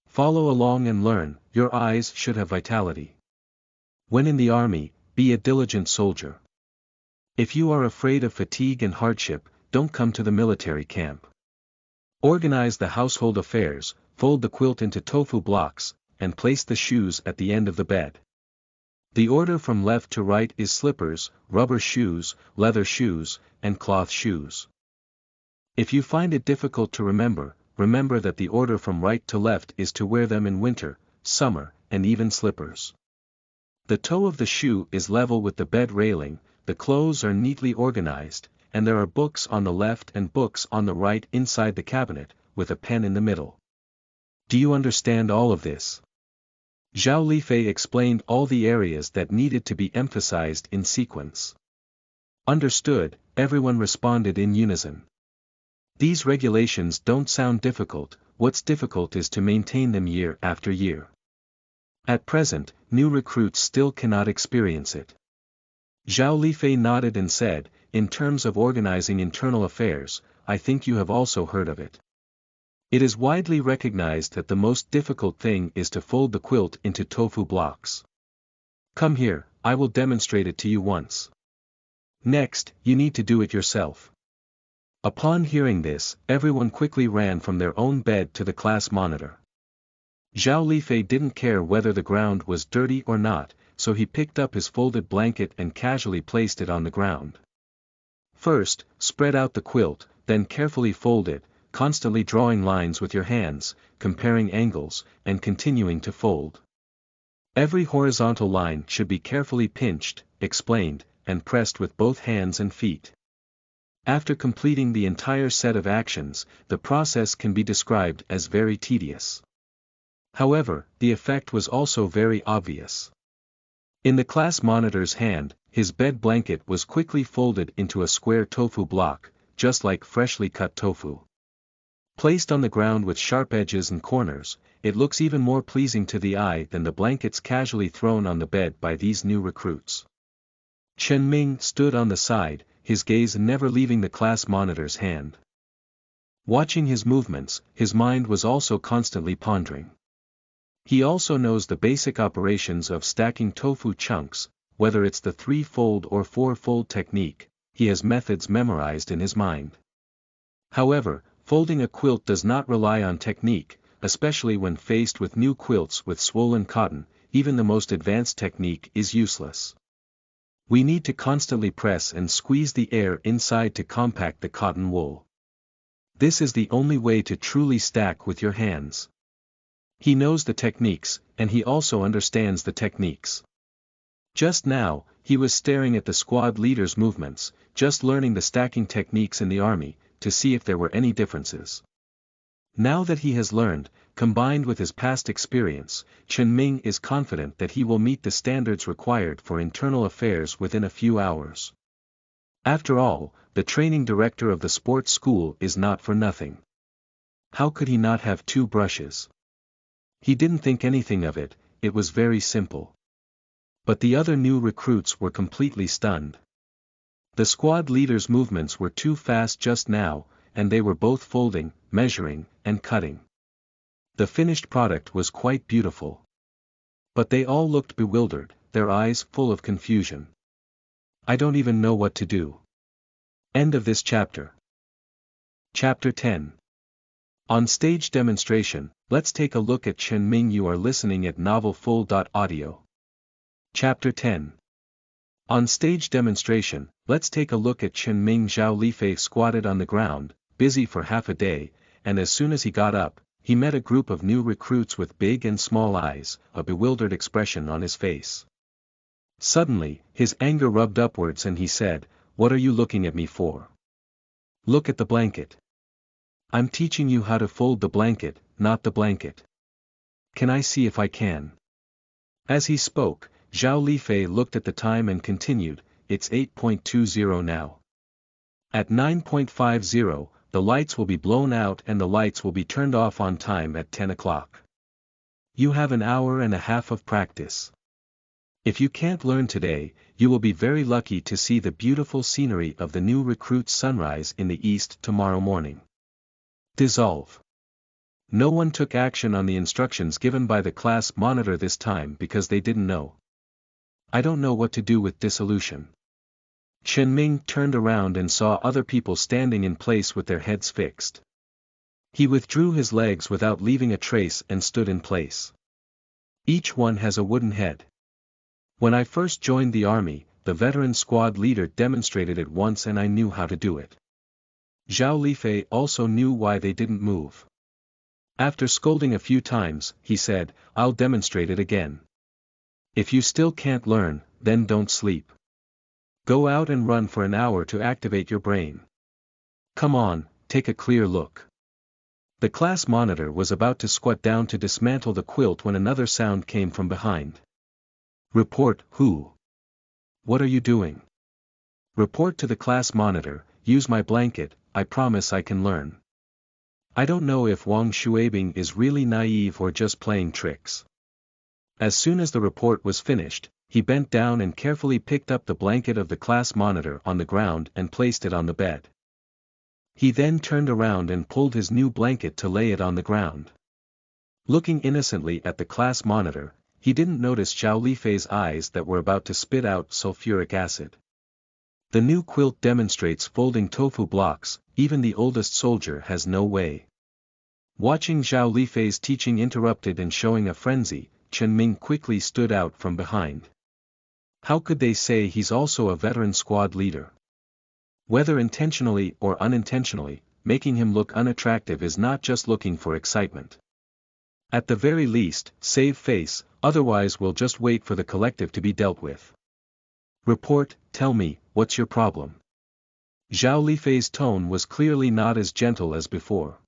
Follow along and learn, your eyes should have vitality. When in the army, be a diligent soldier. If you are afraid of fatigue and hardship, don't come to the military camp. Organize the household affairs, fold the quilt into tofu blocks, and place the shoes at the end of the bed. The order from left to right is slippers, rubber shoes, leather shoes, and cloth shoes. If you find it difficult to remember, remember that the order from right to left is to wear them in winter, summer, and even slippers. The toe of the shoe is level with the bed railing, the clothes are neatly organized, and there are books on the left and books on the right inside the cabinet, with a pen in the middle. Do you understand all of this? Zhao Lifei explained all the areas that needed to be emphasized in sequence. Understood, everyone responded in unison. These regulations don't sound difficult, what's difficult is to maintain them year after year. At present, new recruits still cannot experience it. Zhao Lifei nodded and said, in terms of organizing internal affairs, I think you have also heard of it. It is widely recognized that the most difficult thing is to fold the quilt into tofu blocks. Come here, I will demonstrate it to you once. Next, you need to do it yourself. Upon hearing this, everyone quickly ran from their own bed to the class monitor. Zhao Lifei didn't care whether the ground was dirty or not, so he picked up his folded blanket and casually placed it on the ground. First, spread out the quilt, then carefully fold it, constantly drawing lines with your hands, comparing angles, and continuing to fold. Every horizontal line should be carefully pinched, explained, and pressed with both hands and feet. After completing the entire set of actions, the process can be described as very tedious. However, the effect was also very obvious. In the class monitor's hand, his bed blanket was quickly folded into a square tofu block, just like freshly cut tofu. Placed on the ground with sharp edges and corners, it looks even more pleasing to the eye than the blankets casually thrown on the bed by these new recruits. Chen Ming stood on the side, his gaze never leaving the class monitor's hand. Watching his movements, his mind was also constantly pondering. He also knows the basic operations of stacking tofu chunks, whether it's the 3-fold or 4-fold technique, he has methods memorized in his mind. However, folding a quilt does not rely on technique, especially when faced with new quilts with swollen cotton, even the most advanced technique is useless. We need to constantly press and squeeze the air inside to compact the cotton wool. This is the only way to truly stack with your hands. He knows the techniques, and he also understands the techniques. Just now, he was staring at the squad leader's movements, just learning the stacking techniques in the army, to see if there were any differences. Now that he has learned, combined with his past experience, Chen Ming is confident that he will meet the standards required for internal affairs within a few hours. After all, the training director of the sports school is not for nothing. How could he not have 2 brushes? He didn't think anything of it, it was very simple. But the other new recruits were completely stunned. The squad leader's movements were too fast just now, and they were both folding, measuring, and cutting. The finished product was quite beautiful. But they all looked bewildered, their eyes full of confusion. I don't even know what to do. End of this chapter. Chapter 10. On stage demonstration, let's take a look at Chen Ming. You are listening at novelfull.audio. Chapter 10. On stage demonstration, let's take a look at Chen Ming. Zhao Lifei squatted on the ground, busy for half a day, and as soon as he got up, he met a group of new recruits with big and small eyes, a bewildered expression on his face. Suddenly, his anger rubbed upwards and he said, "What are you looking at me for? Look at the blanket. I'm teaching you how to fold the blanket, not the blanket. Can I see if I can?" As he spoke, Zhao Lifei looked at the time and continued, "It's 8:20 now. At 9:50, the lights will be blown out and the lights will be turned off on time at 10 o'clock. You have an hour and a half of practice. If you can't learn today, you will be very lucky to see the beautiful scenery of the new recruit's sunrise in the east tomorrow morning. Dissolve." No one took action on the instructions given by the class monitor this time because they didn't know. I don't know what to do with dissolution. Chen Ming turned around and saw other people standing in place with their heads fixed. He withdrew his legs without leaving a trace and stood in place. Each one has a wooden head. When I first joined the army, the veteran squad leader demonstrated it once and I knew how to do it. Zhao Lifei also knew why they didn't move. After scolding a few times, he said, "I'll demonstrate it again. If you still can't learn, then don't sleep. Go out and run for an hour to activate your brain. Come on, take a clear look." The class monitor was about to squat down to dismantle the quilt when another sound came from behind. "Report, who? What are you doing?" "Report to the class monitor, use my blanket, I promise I can learn." I don't know if Wang Shuabing is really naive or just playing tricks. As soon as the report was finished, he bent down and carefully picked up the blanket of the class monitor on the ground and placed it on the bed. He then turned around and pulled his new blanket to lay it on the ground. Looking innocently at the class monitor, he didn't notice Zhao Lifei's eyes that were about to spit out sulfuric acid. The new quilt demonstrates folding tofu blocks, even the oldest soldier has no way. Watching Zhao Lifei's teaching interrupted and showing a frenzy, Chen Ming quickly stood out from behind. How could they say he's also a veteran squad leader? Whether intentionally or unintentionally, making him look unattractive is not just looking for excitement. At the very least, save face, otherwise we'll just wait for the collective to be dealt with. "Report, tell me, what's your problem?" Zhao Lifei's tone was clearly not as gentle as before.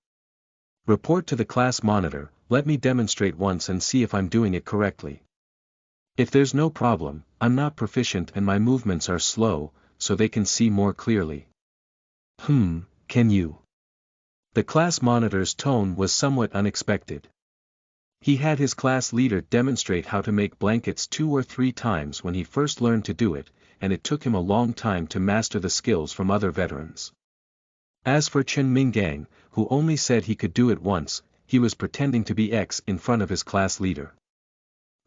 "Report to the class monitor, let me demonstrate once and see if I'm doing it correctly. If there's no problem, I'm not proficient and my movements are slow, so they can see more clearly." Can you?" The class monitor's tone was somewhat unexpected. He had his class leader demonstrate how to make blankets 2 or 3 times when he first learned to do it, and it took him a long time to master the skills from other veterans. As for Chen Ming, who only said he could do it once, he was pretending to be X in front of his class leader.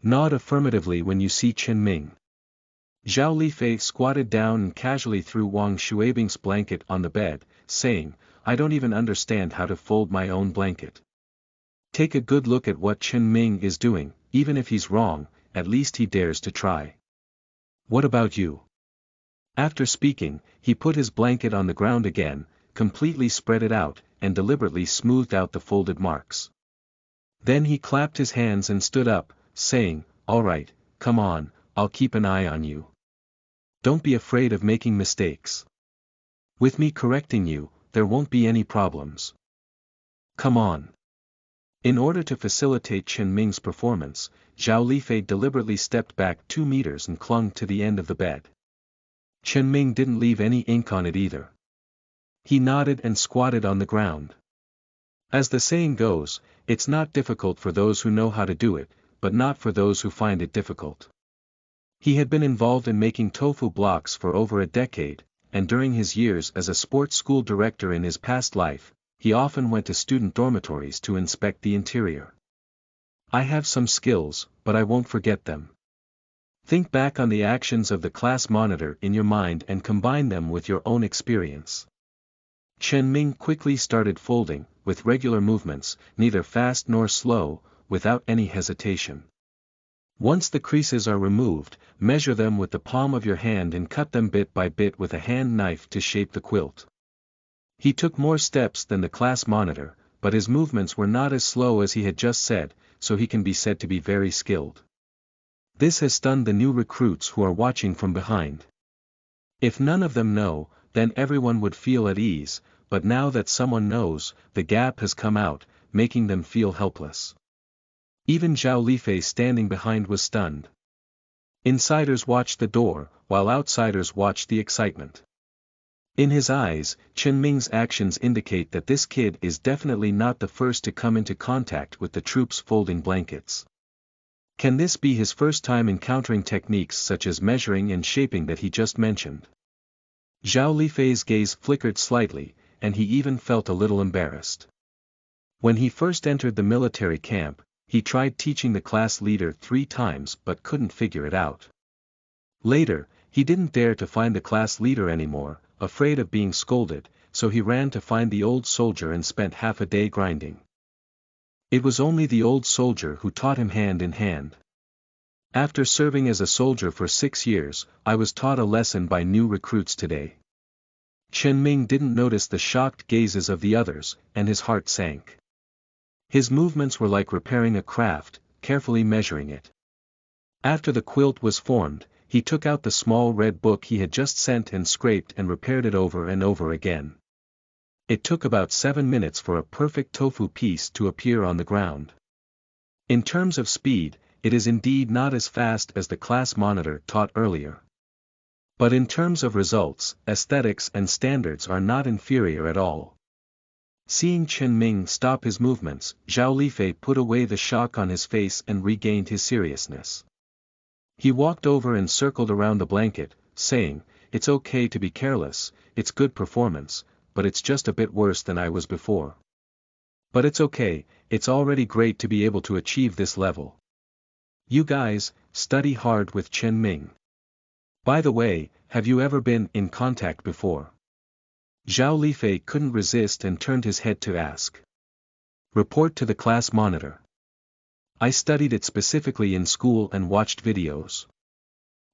Nod affirmatively when you see Chen Ming. Zhao Lifei squatted down and casually threw Wang Shuabing's blanket on the bed, saying, "I don't even understand how to fold my own blanket." Take a good look at what Chen Ming is doing, even if he's wrong, at least he dares to try. "What about you?" After speaking, he put his blanket on the ground again, completely spread it out, and deliberately smoothed out the folded marks. Then he clapped his hands and stood up, saying, "All right, come on, I'll keep an eye on you. Don't be afraid of making mistakes. With me correcting you, there won't be any problems. Come on." In order to facilitate Chen Ming's performance, Zhao Lifei deliberately stepped back 2 meters and clung to the end of the bed. Chen Ming didn't leave any ink on it either. He nodded and squatted on the ground. As the saying goes, it's not difficult for those who know how to do it, but not for those who find it difficult. He had been involved in making tofu blocks for over a decade, and during his years as a sports school director in his past life, he often went to student dormitories to inspect the interior. "I have some skills, but I won't forget them." Think back on the actions of the class monitor in your mind and combine them with your own experience. Chen Ming quickly started folding, with regular movements, neither fast nor slow, without any hesitation. Once the creases are removed, measure them with the palm of your hand and cut them bit by bit with a hand knife to shape the quilt. He took more steps than the class monitor, but his movements were not as slow as he had just said, so he can be said to be very skilled. This has stunned the new recruits who are watching from behind. If none of them know, then everyone would feel at ease, but now that someone knows, the gap has come out, making them feel helpless. Even Zhao Lifei standing behind was stunned. Insiders watched the door, while outsiders watched the excitement. In his eyes, Chen Ming's actions indicate that this kid is definitely not the first to come into contact with the troops folding blankets. Can this be his first time encountering techniques such as measuring and shaping that he just mentioned? Zhao Lifei's gaze flickered slightly, and he even felt a little embarrassed. When he first entered the military camp, he tried teaching the class leader 3 times but couldn't figure it out. Later, he didn't dare to find the class leader anymore, afraid of being scolded, so he ran to find the old soldier and spent half a day grinding. It was only the old soldier who taught him hand in hand. After serving as a soldier for 6 years, I was taught a lesson by new recruits today. Chen Ming didn't notice the shocked gazes of the others, and his heart sank. His movements were like repairing a craft, carefully measuring it. After the quilt was formed, he took out the small red book he had just sent and scraped and repaired it over and over again. It took about 7 minutes for a perfect tofu piece to appear on the ground. In terms of speed, it is indeed not as fast as the class monitor taught earlier. But in terms of results, aesthetics and standards are not inferior at all. Seeing Chen Ming stop his movements, Zhao Lifei put away the shock on his face and regained his seriousness. He walked over and circled around the blanket, saying, "It's okay to be careless, it's good performance, but it's just a bit worse than I was before. But it's okay, it's already great to be able to achieve this level. You guys, study hard with Chen Ming. By the way, have you ever been in contact before?" Zhao Lifei couldn't resist and turned his head to ask. "Report to the class monitor. I studied it specifically in school and watched videos.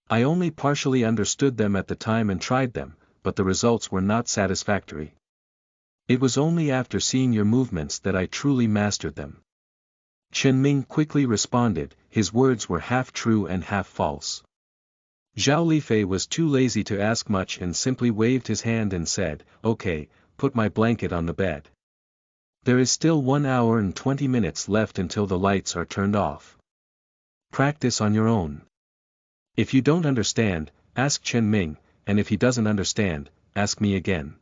I only partially understood them at the time and tried them, but the results were not satisfactory. It was only after seeing your movements that I truly mastered them." Chen Ming quickly responded, his words were half true and half false. Zhao Lifei was too lazy to ask much and simply waved his hand and said, "Okay, put my blanket on the bed. There is still 1 hour and 20 minutes left until the lights are turned off. Practice on your own. If you don't understand, ask Chen Ming, and if he doesn't understand, ask me again."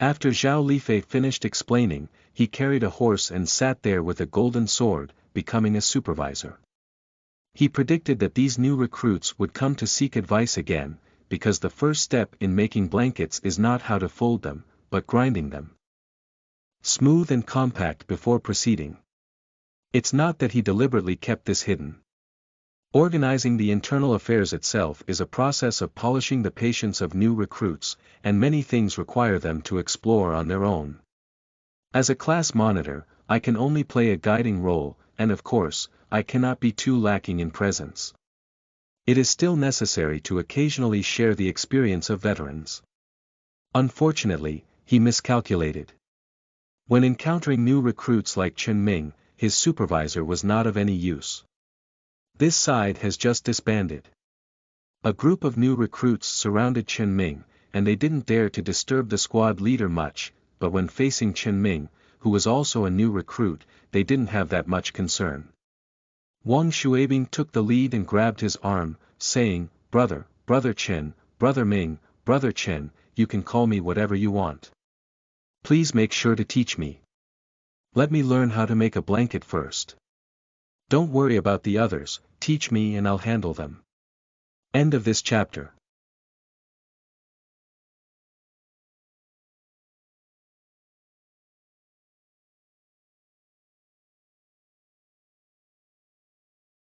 After Zhao Lifei finished explaining, he carried a horse and sat there with a golden sword, becoming a supervisor. He predicted that these new recruits would come to seek advice again, because the first step in making blankets is not how to fold them, but grinding them smooth and compact before proceeding. It's not that he deliberately kept this hidden. Organizing the internal affairs itself is a process of polishing the patience of new recruits, and many things require them to explore on their own. As a class monitor, I can only play a guiding role, and of course, I cannot be too lacking in presence. It is still necessary to occasionally share the experience of veterans. Unfortunately, he miscalculated. When encountering new recruits like Chen Ming, his supervisor was not of any use. This side has just disbanded. A group of new recruits surrounded Chen Ming, and they didn't dare to disturb the squad leader much, but when facing Chen Ming, who was also a new recruit, they didn't have that much concern. Wang Xuebing took the lead and grabbed his arm, saying, Brother Chen, Brother Ming, Brother Chen, you can call me whatever you want. Please make sure to teach me. Let me learn how to make a blanket first. Don't worry about the others, teach me and I'll handle them." End of this chapter.